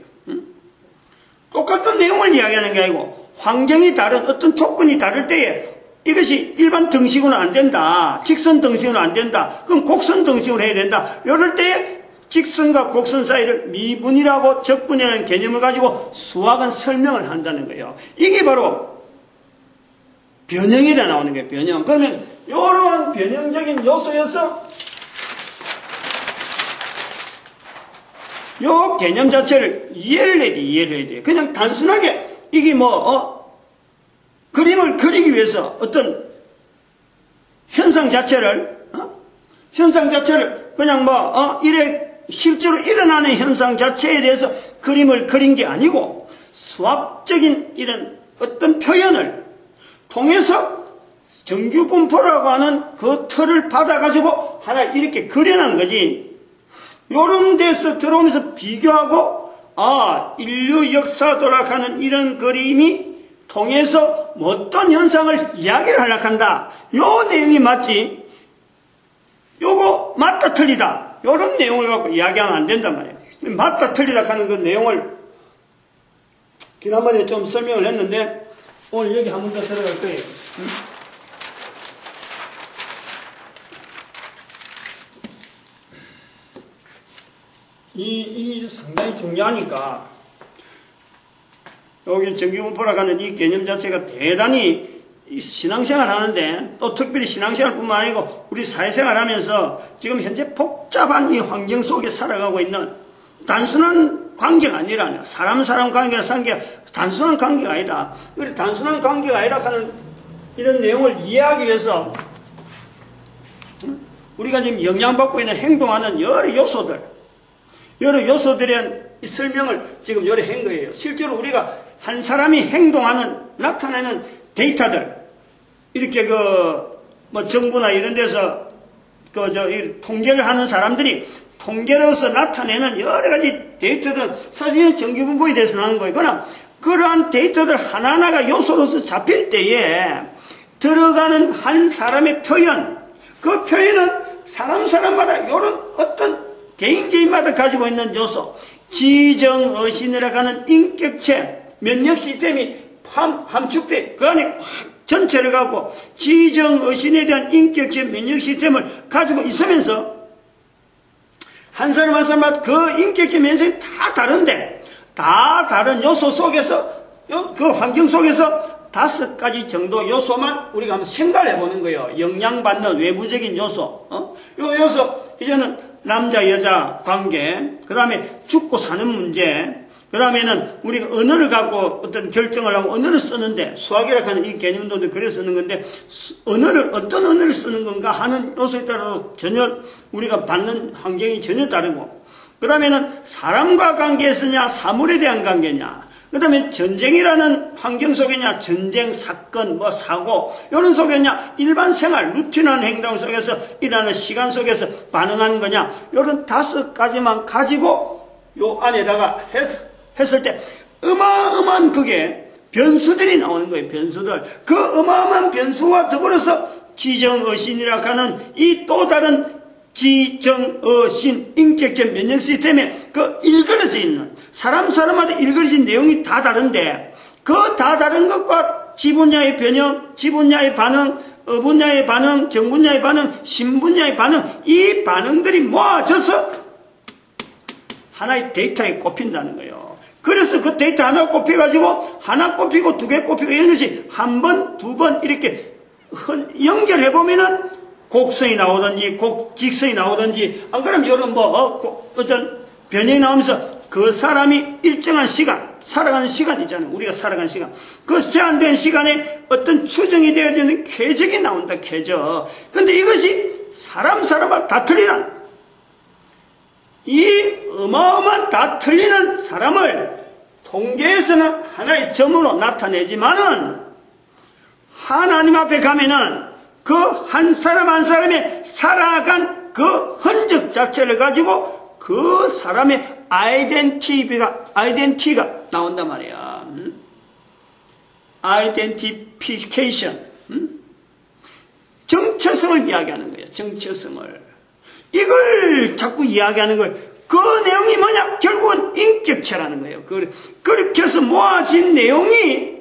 A: 똑같은 내용을 이야기하는 게 아니고 환경이 다른 어떤 조건이 다를 때에 이것이 일반 등식으로는 안 된다. 직선 등식으로는 안 된다. 그럼 곡선 등식으로 해야 된다. 이럴 때에 직선과 곡선 사이를 미분이라고 적분이라는 개념을 가지고 수학은 설명을 한다는 거예요. 이게 바로 변형이라 나오는 거예요. 변형. 그러면 이러한 변형적인 요소여서 요 개념 자체를 이해를 해야 돼요. 그냥 단순하게 이게 그림을 그리기 위해서 어떤 현상 자체를 그냥 실제로 일어나는 현상 자체에 대해서 그림을 그린 게 아니고 수학적인 이런 어떤 표현을 통해서 정규분포라고 하는 그 틀을 받아가지고 하나 이렇게 그려놓은 거지. 요런 데서 들어오면서 비교하고 인류 역사 돌아가는 이런 그림이 통해서 어떤 현상을 이야기를 하려고 한다. 요 내용이 맞지. 요거 맞다 틀리다. 요런 내용을 갖고 이야기하면 안 된단 말이에요. 맞다 틀리다 하는 그 내용을 지난번에 좀 설명을 했는데 오늘 여기 한 번 더 들어갈 거예요. 이 상당히 중요하니까 여기 정기분포라고 하는 이 개념 자체가 대단히 신앙생활 하는데, 또 특별히 신앙생활뿐만 아니고 우리 사회생활 하면서 지금 현재 복잡한 이 환경 속에 살아가고 있는 단순한 관계가 아니라, 사람 관계가 단순한 관계가 아니다. 그래, 단순한 관계가 아니라 하는 이런 내용을 이해하기 위해서 우리가 지금 영향받고 있는 행동하는 여러 요소들에 대한 설명을 지금 요래 한 거예요. 실제로 우리가 한 사람이 행동하는, 나타내는 데이터들, 이렇게 정부나 이런 데서 통계를 하는 사람들이 통계로서 나타내는 여러 가지 데이터들, 사실은 정기분포에 대해서 나오는 거예요. 그러나 그러한 데이터들 하나하나가 요소로서 잡힐 때에 들어가는 한 사람의 표현, 그 표현은 사람마다 이런 어떤 개인마다 가지고 있는 요소, 지정의신이라고 하는 인격체, 면역 시스템이 함축돼 그 안에 전체를 갖고 지정의신에 대한 인격체, 면역 시스템을 가지고 있으면서 한 사람 한 사람마다 그 인격체, 면역 시스템이 다 다른데, 다 다른 요소 속에서, 그 환경 속에서 5가지 정도 요소만 우리가 한번 생각을 해보는 거예요. 영향받는 외부적인 요소. 요 요소, 이제는 남자, 여자 관계, 그 다음에 죽고 사는 문제, 그 다음에는 우리가 언어를 갖고 어떤 결정을 하고 언어를 쓰는데, 수학이라고 하는 이 개념도 그래서 쓰는 건데, 어떤 언어를 쓰는 건가 하는 요소에 따라서 전혀 우리가 받는 환경이 전혀 다르고, 그 다음에는 사람과 관계에서냐, 사물에 대한 관계냐, 그 다음에 전쟁이라는 환경 속에냐, 전쟁, 사건, 사고, 이런 속에냐, 일반 생활, 루틴한 행동 속에서 일하는 시간 속에서 반응하는 거냐, 이런 5가지만 가지고 요 안에다가 했을 때 어마어마한 그게 변수들이 나오는 거예요. 변수들. 그 어마어마한 변수와 더불어서 지정의신이라고 하는 이 또 다른 지정의신, 인격체, 면역 시스템에 일그러져 있는, 사람마다 일그러진 내용이 다 다른데, 그 다 다른 것과 지분야의 변형, 지분야의 반응, 어분야의 반응, 정분야의 반응, 신분야의 반응, 이 반응들이 모아져서 하나의 데이터에 꼽힌다는 거예요. 그래서 그 데이터 하나 꼽혀가지고, 하나 꼽히고, 2개 꼽히고, 이런 것이 한 번, 2번 이렇게 연결해보면은 곡선이 나오든지, 직선이 나오든지, 안 그러면 이런 어떤 변형이 나오면서 그 사람이 일정한 시간, 살아가는 시간이잖아요. 우리가 살아가는 시간. 그 제한된 시간에 어떤 추정이 되어지는 궤적이 나온다, 궤적. 근데 이것이 사람마다 다 틀리는, 이 어마어마한 다 틀리는 사람을 통계에서는 하나의 점으로 나타내지만은, 하나님 앞에 가면은 그 한 사람 한 사람의 살아간 그 흔적 자체를 가지고 그 사람의 아이덴티티가 나온단 말이야. 아이덴티피케이션. 정체성을 이야기하는 거예요. 정체성을. 이걸 자꾸 이야기하는 거예요. 그 내용이 뭐냐? 결국은 인격체라는 거예요. 그렇게 해서 모아진 내용이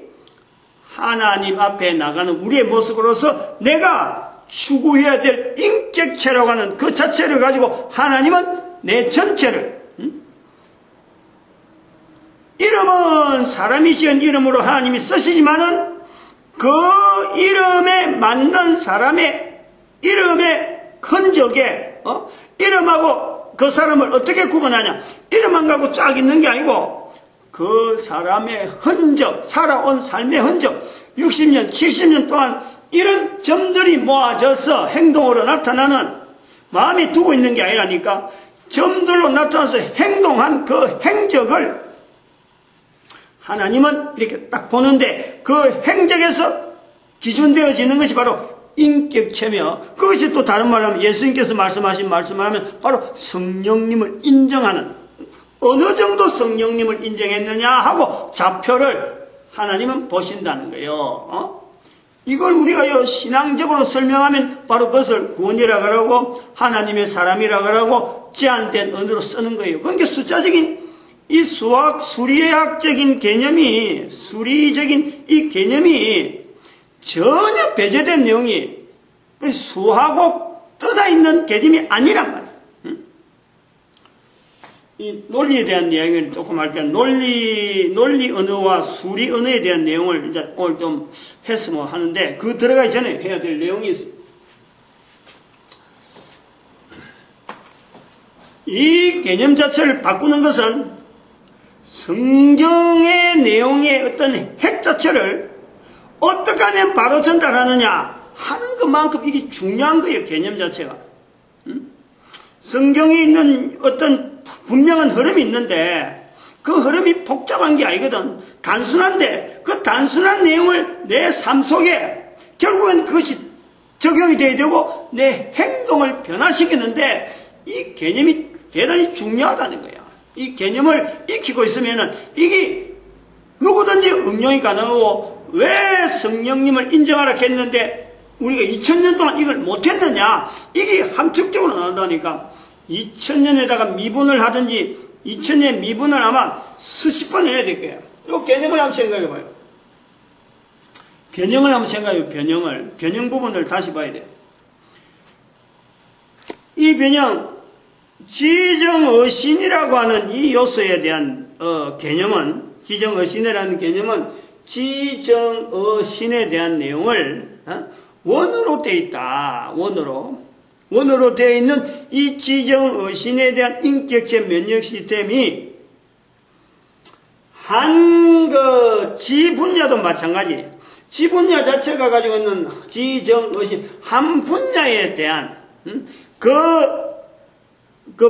A: 하나님 앞에 나가는 우리의 모습으로서 내가 추구해야 될 인격체라고 하는 그 자체를 가지고 하나님은 내 전체를, 이름은 사람이 지은 이름으로 하나님이 쓰시지만은 그 이름에 맞는 사람의 이름의 흔적에, 이름하고 그 사람을 어떻게 구분하냐? 이름만 갖고 쫙 있는 게 아니고 그 사람의 흔적, 살아온 삶의 흔적, 60년, 70년 동안 이런 점들이 모아져서 행동으로 나타나는, 마음에 두고 있는 게 아니라니까, 점들로 나타나서 행동한 그 행적을 하나님은 이렇게 딱 보는데, 그 행적에서 기준되어지는 것이 바로 인격체며, 그것이 또 다른 말로 하면 예수님께서 말씀하신 말씀을 하면 바로 성령님을 인정하는, 어느 정도 성령님을 인정했느냐 하고 좌표를 하나님은 보신다는 거예요. 이걸 우리가 신앙적으로 설명하면 바로 그것을 구원이라고 하고 하나님의 사람이라고 하고 제한된 언어로 쓰는 거예요. 그러니까 숫자적인 이 수리학적인 개념이, 수리적인 이 개념이 전혀 배제된 내용이 수하고 떠나 있는 개념이 아니란 말이에요. 이 논리에 대한 내용을 조금 할게요. 논리 언어와 수리 언어에 대한 내용을 이제 오늘 좀 했으면 하는데, 그 들어가기 전에 해야 될 내용이 있어요. 이 개념 자체를 바꾸는 것은 성경의 내용의 어떤 핵 자체를 어떻게 하면 바로 전달하느냐 하는 것만큼 이게 중요한 거예요. 개념 자체가. 성경에 있는 어떤 분명한 흐름이 있는데 그 흐름이 복잡한 게 아니거든. 단순한데 그 단순한 내용을 내 삶 속에 결국은 그것이 적용이 돼야 되고 내 행동을 변화시키는데 이 개념이 대단히 중요하다는 거야. 이 개념을 익히고 있으면은 이게 누구든지 응용이 가능하고, 왜 성령님을 인정하라 했는데 우리가 2000년 동안 이걸 못했느냐, 이게 함축적으로 나온다니까. 2000년에다가 미분을 하든지 2000년 미분을 아마 수십 번 해야 될 거예요. 이 개념을 한번 생각해 봐요. 변형을 한번 생각해 봐요. 변형 부분을 다시 봐야 돼요. 이 변형, 지정어신이라고 하는 이 요소에 대한 개념은, 지정어신이라는 개념은 지정어신에 대한 내용을 원어로 되어 있다. 원어로 되어 있는 이 지정어신에 대한 인격체 면역 시스템이 한 지분야도 마찬가지. 지분야 자체가 가지고 있는 지정어신 한 분야에 대한 그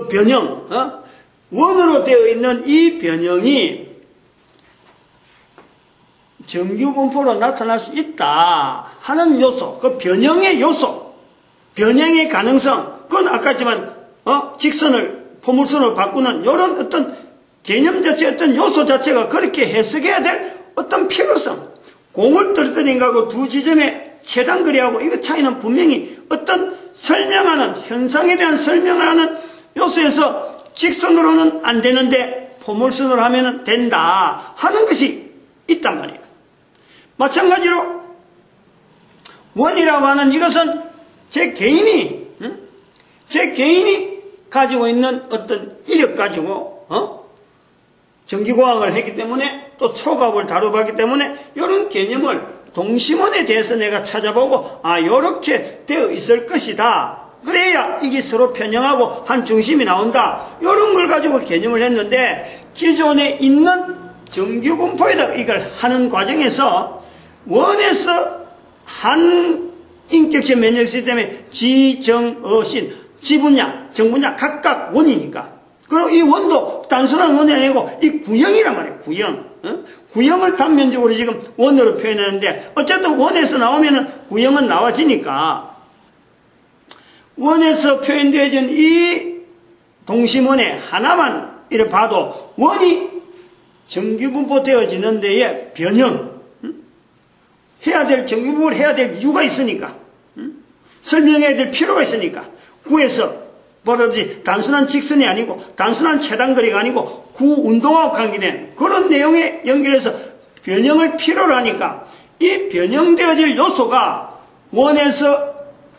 A: 변형, 원어로 되어 있는 이 변형이 정규분포로 나타날 수 있다 하는 요소, 그 변형의 요소, 변형의 가능성, 그건 아까 했지만, 직선을 포물선으로 바꾸는 이런 어떤 개념 자체, 어떤 요소 자체가 그렇게 해석해야 될 어떤 필요성, 공을 떨어뜨린 거하고 두 지점의 최단거리하고 이거 차이는 분명히 어떤 설명하는, 현상에 대한 설명을 하는 요소에서 직선으로는 안 되는데 포물선으로 하면 된다 하는 것이 있단 말이에요. 마찬가지로 원이라고 하는 이것은 제 개인이 가지고 있는 어떤 이력 가지고 전기공학을 했기 때문에 또 초과학을 다뤄봤기 때문에 이런 개념을 동심원에 대해서 내가 찾아보고 이렇게 되어 있을 것이다. 그래야 이게 서로 편형하고 한 중심이 나온다. 이런 걸 가지고 개념을 했는데, 기존에 있는 정규분포에다 이걸 하는 과정에서 원에서 한 인격체 면역 시스템의 지정어신, 지분야, 정분야 각각 원이니까. 그리고 이 원도 단순한 원이 아니고 이 구형이란 말이에요. 구형. 구형을 단면적으로 지금 원으로 표현하는데, 어쨌든 원에서 나오면은 구형은 나와지니까, 원에서 표현되어진 이 동심원에 하나만 이렇게 봐도 원이 정규분포 되어지는 데에 변형, 정규분포를 해야 될 이유가 있으니까, 설명해야 될 필요가 있으니까, 구에서 뭐든지 단순한 직선이 아니고, 단순한 최단거리가 아니고, 구 운동하고 관계된 그런 내용에 연결해서 변형을 필요로 하니까, 이 변형되어질 요소가 원에서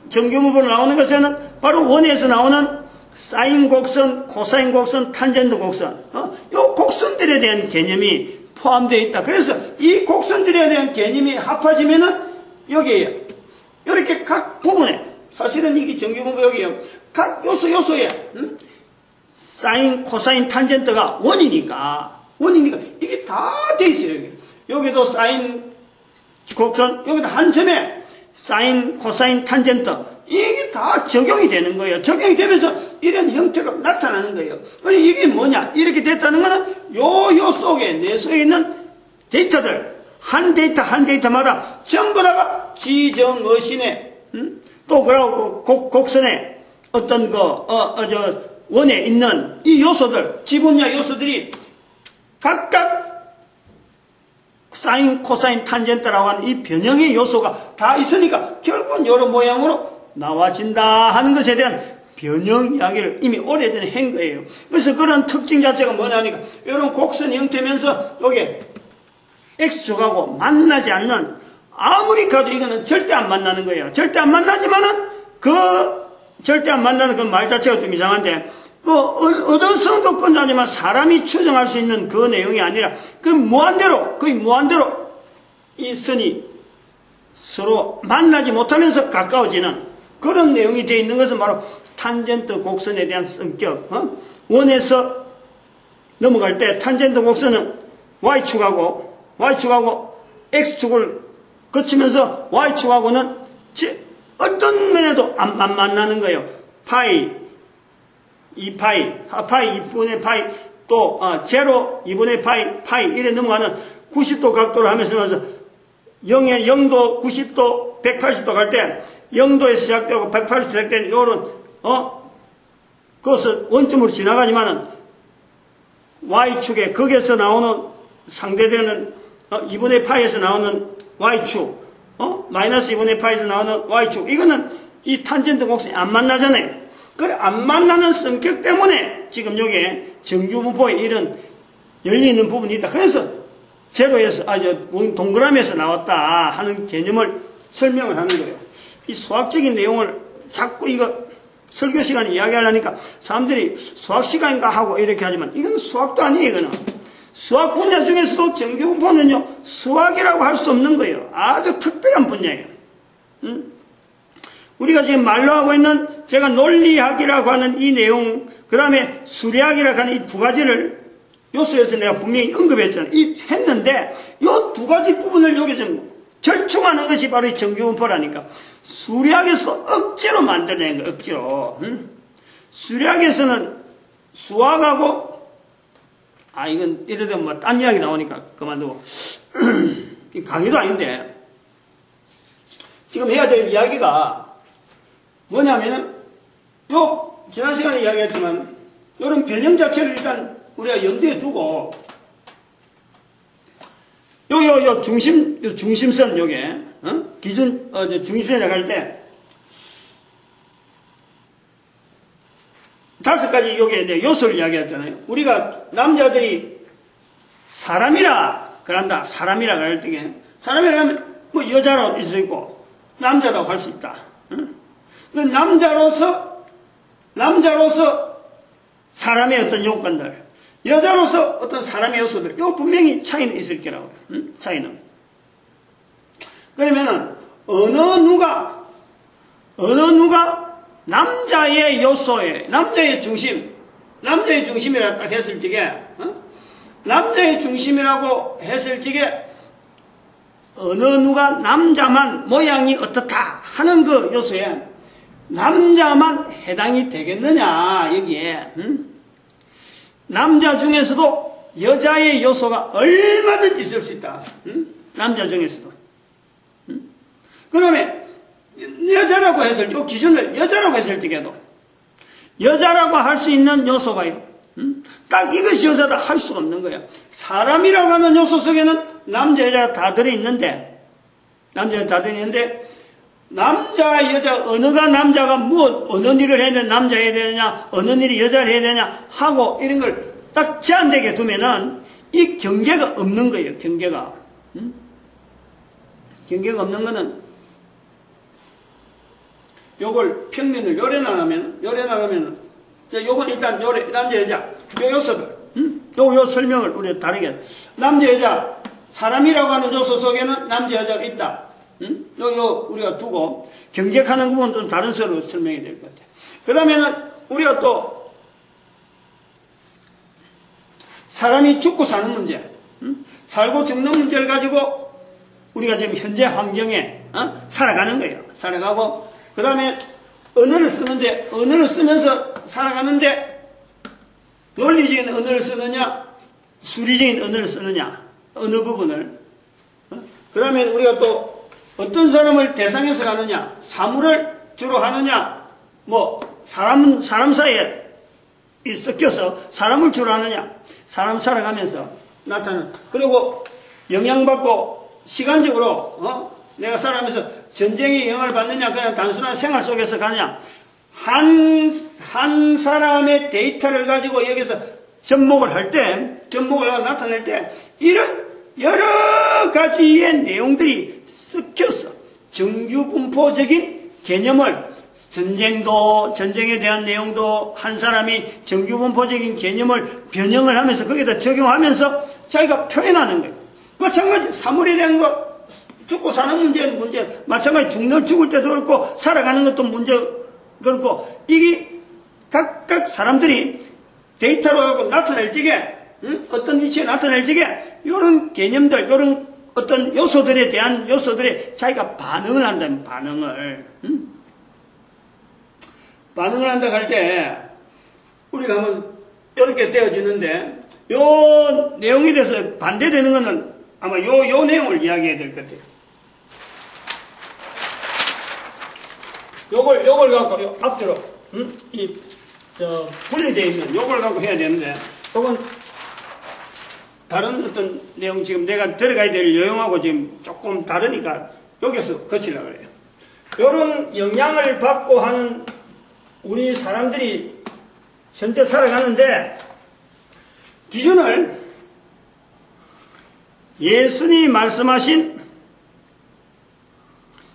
A: 정규분포로 나오는 것에는 바로 원에서 나오는 사인 곡선, 코사인 곡선, 탄젠트 곡선, 이 곡선들에 대한 개념이 포함되어 있다. 그래서 이 곡선들에 대한 개념이 합해지면은 여기에요. 이렇게 각 부분에, 사실은 이게 정규분포 여기에요. 각 요소에 사인, 코사인, 탄젠트가 원이니까 이게 다 돼 있어요. 여기도 사인 곡선, 여기도 한 점에 사인, 코사인, 탄젠트, 이게 다 적용이 되는 거예요. 적용이 되면서 이런 형태로 나타나는 거예요. 이게 뭐냐? 이렇게 됐다는 거는 요 속에, 내 속에 있는 데이터들, 한 데이터마다 전부 다가 지정어신에, 또 그러고 곡선에 어떤 원에 있는 이 요소들, 지분야 요소들이 각각 사인, 코사인, 탄젠트라고 하는 이 변형의 요소가 다 있으니까 결국은 이런 모양으로 나와진다 하는 것에 대한 변형 이야기를 이미 오래전에 한 거예요. 그래서 그런 특징 자체가 뭐냐니까, 이런 곡선 형태면서 여기 X축하고 만나지 않는, 아무리 가도 이거는 절대 안 만나는 거예요. 절대 안 만나지만은 절대 안 만나는 그 말 자체가 좀 이상한데, 어떤 성도 끝나지만 사람이 추정할 수 있는 그 내용이 아니라 거의 무한대로 이 선이 서로 만나지 못하면서 가까워지는 그런 내용이 되어 있는 것은 바로 탄젠트 곡선에 대한 성격. 원에서 넘어갈 때 탄젠트 곡선은 Y축하고 X축을 거치면서 Y축하고는 어떤 면에도 안 만나는 거예요. 파이, 2파이, 파이 2분의 파이, 또 제로 2분의 파이 이래 넘어가는 90도 각도를 하면서 0에 0도, 90도, 180도 갈 때 0도에서 시작되고 180도 시작되는 요런 그것을 원점으로 지나가지만은 Y축에 거기에서 나오는 상대되는 2분의 파이에서 나오는 Y축, 마이너스 2분의 파이에서 나오는 Y축, 이거는 이 탄젠트 곡선이 안 만나잖아요. 그래, 안 만나는 성격 때문에 지금 여기에 정규분포에 이런 열리는 부분이 있다. 그래서 제로에서, 동그라미에서 나왔다 하는 개념을 설명을 하는 거예요. 이 수학적인 내용을 자꾸 이거 설교 시간에 이야기하려니까 사람들이 수학 시간인가 하고 이렇게 하지만 이건 수학도 아니에요, 이거는. 수학 분야 중에서도 정규분포는요, 수학이라고 할 수 없는 거예요. 아주 특별한 분야예요. 우리가 지금 말로 하고 있는 제가 논리학이라고 하는 이 내용, 그 다음에 수리학이라고 하는 이 두 가지를 요소에서 내가 분명히 언급했잖아요. 했는데, 이 두 가지 부분을 여기 좀 절충하는 것이 바로 이 정규분포라니까. 수리학에서 억지로 만들어낸 거예요, 억지로. 수리학에서는 수학하고, 이건 이래되면 뭐 딴 이야기 나오니까 그만두고. 강의도 아닌데, 지금 해야 될 이야기가 뭐냐면은, 지난 시간에 이야기했지만, 이런 변형 자체를 일단 우리가 염두에 두고, 중심선, 요게, 기준, 중심선에 나갈 때, 5가지 요게 요소를 이야기했잖아요. 우리가 남자들이 사람이라 그런다. 사람이라 할 때, 사람이라 하면 뭐 여자라고 있을 수 있고, 남자라고 할 수 있다. 그 남자로서 사람의 어떤 요건들, 여자로서 어떤 사람의 요소들, 이거 분명히 차이는 있을 거라고요. 차이는. 그러면은, 어느 누가 남자의 요소에, 남자의 중심이라 딱 했을 적에, 남자의 중심이라고 했을 적에, 어느 누가 남자만 모양이 어떻다 하는 그 요소에, 남자만 해당이 되겠느냐, 여기에. 남자 중에서도 여자의 요소가 얼마든지 있을 수 있다. 남자 중에서도. 그러면 여자라고 했을 때, 이 기준을 여자라고 했을 적에도 여자라고 할 수 있는 요소가요. 딱 이것이 여자다 할 수가 없는 거야. 사람이라고 하는 요소 속에는 남자, 여자가 다 들어있는데, 남자, 여자, 어느가 남자가 어느 일을 해야 되냐, 남자 해야 되느냐, 어느 일이 여자를 해야 되냐 하고 이런 걸 딱 제한되게 두면은 이 경계가 없는 거예요, 경계가. 경계가 없는 거는 요걸 평면을 요래나가면, 요건 일단 남자, 여자, 요 요소들, 요 설명을 우리가 다르게. 남자, 여자, 사람이라고 하는 요소 속에는 남자, 여자가 있다. 우리가 두고, 경계하는 부분은 좀 다른 식으로 설명이 될 것 같아요. 그러면은, 우리가 또, 사람이 죽고 사는 문제, 살고 죽는 문제를 가지고, 우리가 지금 현재 환경에, 살아가는 거예요. 살아가고, 그 다음에, 언어를 쓰면서 살아가는데, 논리적인 언어를 쓰느냐, 수리적인 언어를 쓰느냐, 어느 부분을. 그러면 우리가 또, 어떤 사람을 대상에서 가느냐, 사물을 주로 하느냐, 사람 사이에 섞여서 사람을 주로 하느냐, 사람 살아가면서 나타나는, 그리고 영향받고 시간적으로, 내가 살아가면서 전쟁의 영향을 받느냐, 그냥 단순한 생활 속에서 가느냐, 한 사람의 데이터를 가지고 여기서 접목을 나타낼 때, 이런 여러 가지의 내용들이 섞여서 정규분포적인 개념을 전쟁에 대한 내용도 한 사람이 정규분포적인 개념을 변형을 하면서 거기다 적용하면서 자기가 표현하는 거예요. 마찬가지 사물에 대한 거, 죽고 사는 문제는 문제, 마찬가지 죽을 때도 그렇고 살아가는 것도 문제 그렇고, 이게 각각 사람들이 데이터로 하고 나타낼 적에 어떤 위치에 나타낼 적에 이런 개념들, 이런 어떤 요소들에 대한 요소들에 자기가 반응을 한다면 반응을 한다 할 때 우리가 한번 이렇게 되어지는데 요 내용에 대해서 반대되는 것은 아마 요 내용을 이야기해야 될 것 같아요. 요걸 갖고 요 앞뒤로 분리되어 있는 요걸 갖고 해야 되는데, 요건 다른 어떤 내용, 지금 내가 들어가야 될 내용하고 지금 조금 다르니까 여기서 거치려고 그래요. 요런 영향을 받고 하는 우리 사람들이 현재 살아가는데, 기준을 예수님이 말씀하신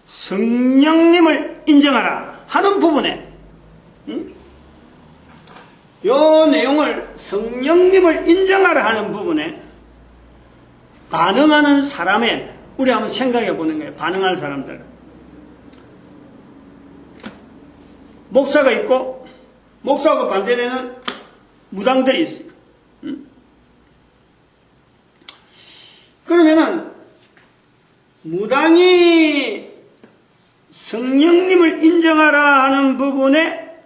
A: 성령님을 인정하라 하는 부분에, 요 내용을 성령님을 인정하라 하는 부분에 반응하는 사람의, 우리 한번 생각해 보는 거예요. 반응하는 사람들. 목사가 있고 목사하고 반대되는 무당들이 있어요. 그러면은 무당이 성령님을 인정하라 하는 부분에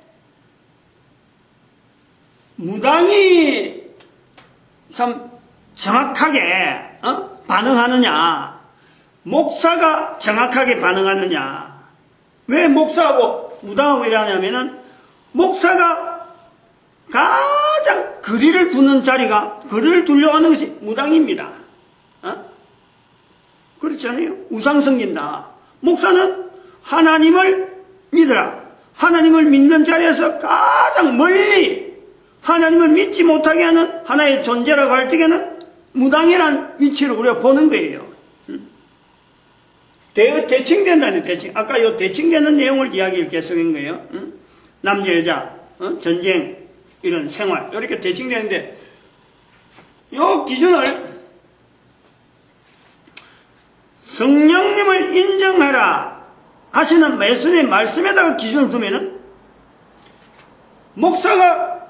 A: 무당이 참 정확하게 반응하느냐, 목사가 정확하게 반응하느냐. 왜 목사하고 무당하고 이러냐면은, 목사가 가장 거리를 두는 자리가, 거리를 두려고 하는 것이 무당입니다. 그렇지 않아요? 우상 섬긴다. 목사는 하나님을 믿으라. 하나님을 믿는 자리에서 가장 멀리 하나님을 믿지 못하게 하는 하나의 존재라고 할 적에는 무당이란 위치를 우리가 보는 거예요. 대칭된다는 대칭. 아까 요 대칭되는 내용을 이야기를 계속한 거예요. 남자, 여자, 전쟁, 이런 생활, 이렇게 대칭되는데, 요 기준을 성령님을 인정하라 하시는 예수님의 말씀에다가 기준을 두면은, 목사가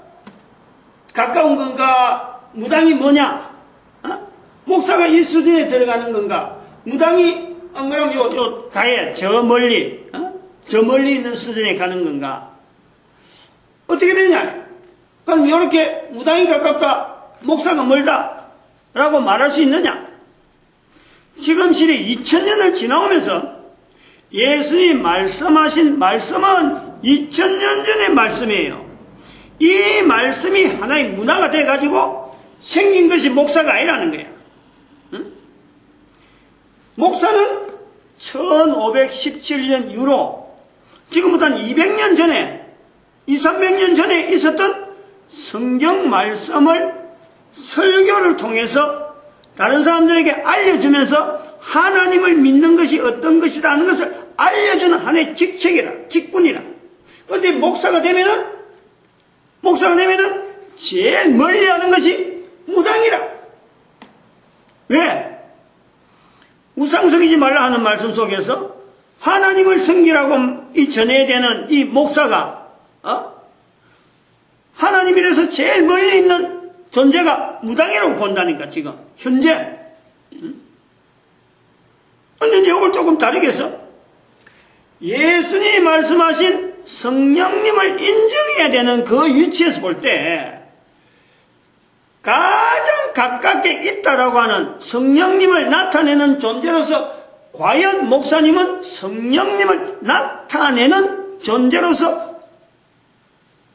A: 가까운 건가, 무당이 뭐냐, 목사가 이 수준에 들어가는 건가, 무당이 안 그러면 요 가에 저 멀리 있는 수준에 가는 건가, 어떻게 되냐? 그럼 이렇게 무당이 가깝다, 목사가 멀다 라고 말할 수 있느냐? 지금 시대 2000년을 지나오면서 예수님이 말씀하신 말씀은 2000년 전의 말씀이에요. 이 말씀이 하나의 문화가 돼가지고 생긴 것이 목사가 아니라는 거야. 목사는 1517년 이후로 지금부터 한 200년 전에, 200~300년 전에 있었던 성경 말씀을 설교를 통해서 다른 사람들에게 알려주면서 하나님을 믿는 것이 어떤 것이다 하는 것을 알려주는 하나의 직책이라, 직분이라. 그런데 목사가 되면은 제일 멀리 하는 것이 무당이라. 왜? 우상 섬기지 말라 하는 말씀 속에서 하나님을 섬기라고 전해야 되는 이 목사가 하나님이라서 제일 멀리 있는 존재가 무당이라고 본다니까. 지금 현재. 근데 이걸 조금 다르겠어? 예수님이 말씀하신 성령님을 인정해야 되는 그 위치에서 볼 때 가장 가깝게 있다라고 하는 성령님을 나타내는 존재로서, 과연 목사님은 성령님을 나타내는 존재로서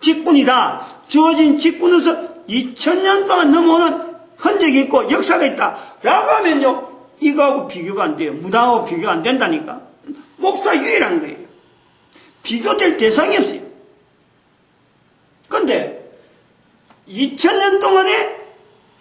A: 직분이다, 주어진 직분으로서 2000년 동안 넘어오는 흔적이 있고 역사가 있다 라고 하면요, 이거하고 비교가 안 돼요. 무당하고 비교가 안 된다니까. 목사 유일한 거예요. 비교될 대상이 없어요. 그런데 2000년 동안에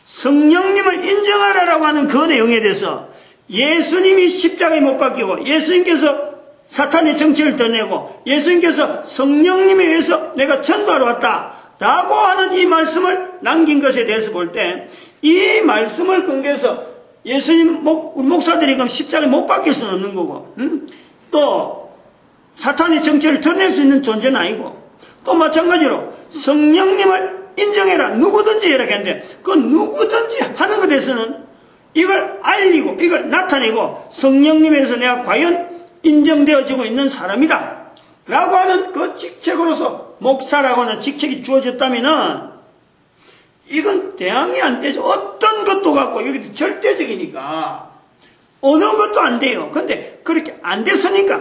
A: 성령님을 인정하라라고 하는 그 내용에 대해서 예수님이 십자가에 못 박히고 예수님께서 사탄의 정체를 드러내고 예수님께서 성령님에 의해서 내가 전도하러 왔다 라고 하는 이 말씀을 남긴 것에 대해서 볼 때 이 말씀을 근거해서 예수님 우리 목사들이 그럼 십자가에 못 박힐 수는 없는 거고 또 사탄의 정체를 드러낼 수 있는 존재는 아니고 또 마찬가지로 성령님을 인정해라 누구든지 이렇게 하는데 그 누구든지 하는 것에 대해서는 이걸 알리고 이걸 나타내고 성령님에서 내가 과연 인정되어지고 있는 사람이다 라고 하는 그 직책으로서 목사라고 하는 직책이 주어졌다면은 이건 대항이 안 되죠. 어떤 것도 갖고 여기 절대적이니까 어느 것도 안 돼요. 근데 그렇게 안 됐으니까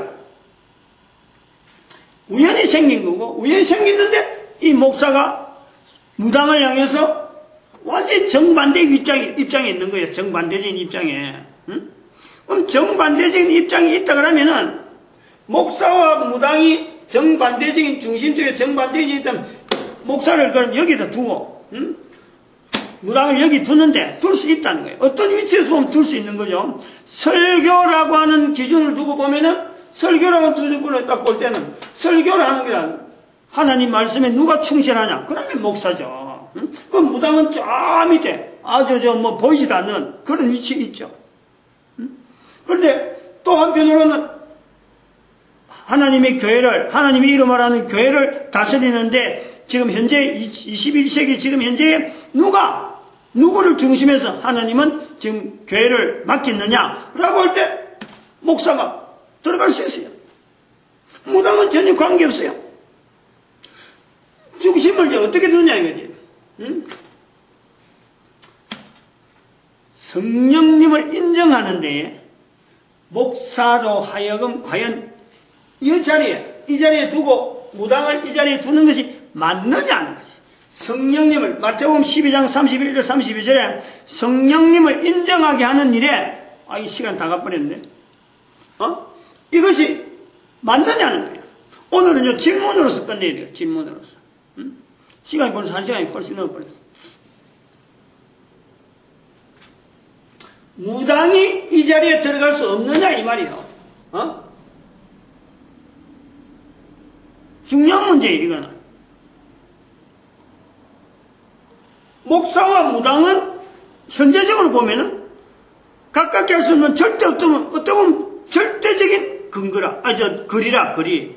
A: 우연히 생긴 거고 우연히 생겼는데 이 목사가 무당을 향해서 완전히 정반대의 입장에 있는 거예요. 정반대적인 입장에. 그럼 정반대적인 입장이 있다 그러면은 목사와 무당이 정반대적인 중심적인 정반대적인 있다면 목사를 그럼 여기다 두고 무당을 여기 두는데 둘 수 있다는 거예요. 어떤 위치에서 보면 둘 수 있는 거죠. 설교라고 하는 기준을 두고 보면은 설교라고 하는 기준을 딱 볼 때는 설교라는 게 하나님 말씀에 누가 충실하냐? 그러면 목사죠. 그 무당은 저 밑에 아주 보이지도 않는 그런 위치에 있죠. 그런데 또 한편으로는 하나님의 교회를 하나님의 이름을 하는 교회를 다스리는데 지금 현재 21세기 지금 현재 누구를 중심해서 하나님은 지금 교회를 맡겼느냐라고 할 때 목사가 들어갈 수 있어요. 무당은 전혀 관계없어요. 중심을 이제 어떻게 두냐 이거지. 성령님을 인정하는 데에 목사로 하여금 과연 이 자리에 두고 무당을 이 자리에 두는 것이 맞느냐 하는 거지. 성령님을 마태복음 12장 31절 32절에 성령님을 인정하게 하는 일에 이 시간 다 가버렸네. 이것이 맞느냐는 거예요. 오늘은요 질문으로서 끝내야 돼요. 질문으로서. 시간이 벌써 1시간이 훨씬 넘어버렸어. 무당이 이 자리에 들어갈 수 없느냐 이 말이에요. 중요한 문제예요 이거는. 목사와 무당은 현재적으로 보면은 가깝게 할 수 없는 절대 어떤 절대적인 근거라, 거리.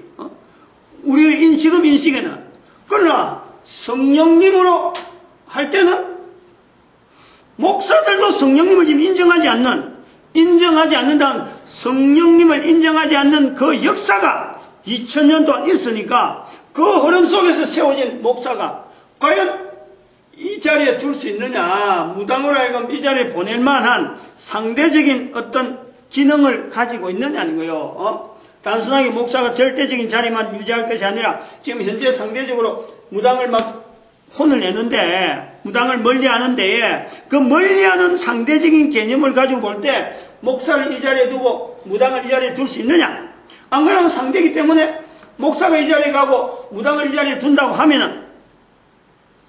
A: 우리 지금 인식에는. 그러나 성령님으로 할 때는 목사들도 성령님을 지금 인정하지 않는다는 성령님을 인정하지 않는 그 역사가 2000년 동안 있으니까 그 흐름 속에서 세워진 목사가 과연 이 자리에 둘 수 있느냐, 무당으로 하여금 이 자리에 보낼 만한 상대적인 어떤 기능을 가지고 있느냐는 거예요. 단순하게 목사가 절대적인 자리만 유지할 것이 아니라 지금 현재 상대적으로 무당을 막 혼을 내는데, 무당을 멀리하는데 그 멀리하는 상대적인 개념을 가지고 볼 때 목사를 이 자리에 두고 무당을 이 자리에 둘 수 있느냐? 안 그러면 상대이기 때문에 목사가 이 자리에 가고 무당을 이 자리에 둔다고 하면은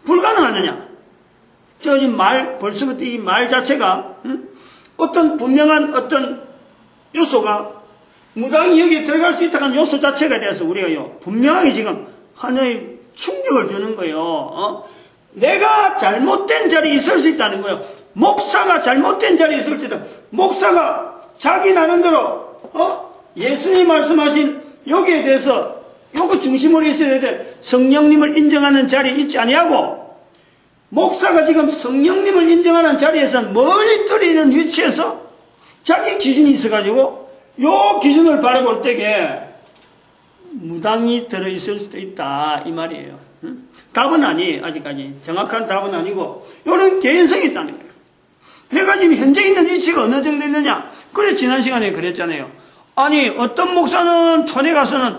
A: 불가능하느냐? 지금 벌써부터 이 말 자체가 어떤 분명한 어떤 요소가 무당이 여기에 들어갈 수 있다는 요소 자체가 돼서 우리가요 분명하게 지금 하나의 충격을 주는 거예요. 내가 잘못된 자리에 있을 수 있다는 거예요. 목사가 잘못된 자리에 있을 수 있다. 목사가 자기 나름대로 예수님이 말씀하신 여기에 대해서 요거 중심으로 있어야 돼. 성령님을 인정하는 자리에 있지 아니하고 목사가 지금 성령님을 인정하는 자리에서는 멀리 떨어지는 위치에서 자기 기준이 있어가지고 요 기준을 바라볼 때에 무당이 들어있을 수도 있다 이 말이에요. 답은 아직까지 정확한 답은 아니고 이런 개인성이 있다는 거예요. 내가 지금 현재 있는 위치가 어느 정도 있느냐. 그래 지난 시간에 그랬잖아요. 아니 어떤 목사는 촌에 가서는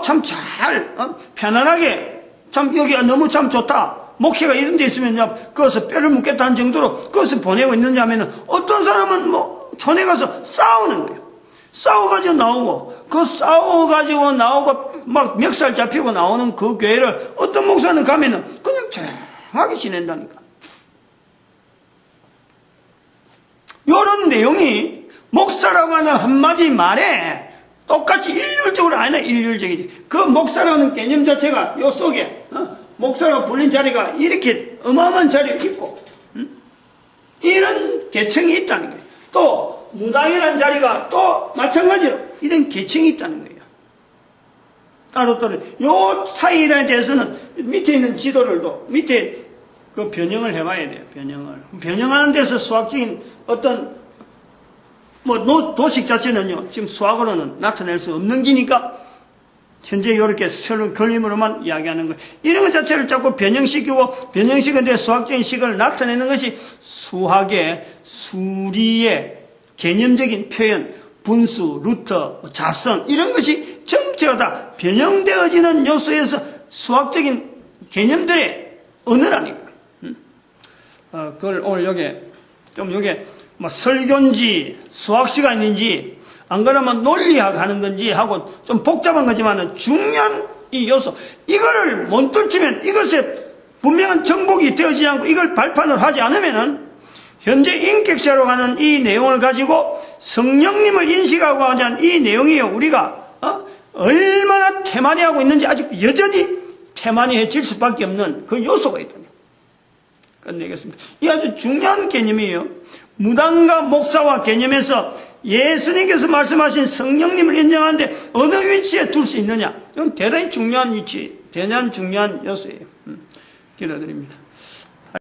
A: 참 잘 편안하게 참 여기가 너무 참 좋다. 목회가 이런 데 있으면 거기서 뼈를 묻겠다는 정도로 거기서 보내고 있느냐 하면 어떤 사람은 촌에 가서 싸우는 거예요. 싸워가지고 나오고 막 멱살 잡히고 나오는 그 교회를 어떤 목사는 가면은 그냥 조용하게 지낸다니까. 이런 내용이 목사라고 하는 한마디 말에 똑같이 일률적으로 안 해. 일률적이지. 그 목사라는 개념 자체가 요 속에 목사로 불린 자리가 이렇게 어마어마한 자리가 있고 이런 계층이 있다는 거예요. 또 무당이라는 자리가 또 마찬가지로 이런 계층이 있다는 거예요. 따로따로 요 사이에 대해서는 밑에 있는 지도를도 밑에 그 변형을 해봐야 돼요. 변형하는 데서 수학적인 어떤 도식 자체는요 지금 수학으로는 나타낼 수 없는 기니까 현재 이렇게 새로운 걸림으로만 이야기하는 거예요. 이런 것 자체를 자꾸 변형시키고 변형시킨 데 수학적인 식을 나타내는 것이 수학의 수리의 개념적인 표현, 분수, 루터, 자성 이런 것이 전체가 다 변형되어지는 요소에서 수학적인 개념들의 언어라니까. 그걸 오늘 요게 뭐 설교인지 수학 시간인지 안 그러면 논리학 하는 건지 하고 좀 복잡한 거지만은 중요한 이 요소 이거를 못 떨치면 이것에 분명한 정복이 되어지지 않고 이걸 발판을 하지 않으면은 현재 인격자로 가는 이 내용을 가지고 성령님을 인식하고 하자는 이 내용이요 우리가 얼마나 태만히하고 있는지 아직 여전히 태만히해질 수밖에 없는 그 요소가 있다. 끝내겠습니다. 이 아주 중요한 개념이에요. 무당과 목사와 개념에서 예수님께서 말씀하신 성령님을 인정하는데 어느 위치에 둘 수 있느냐? 이건 대단히 중요한 위치, 대단히 중요한 요소예요. 기도드립니다.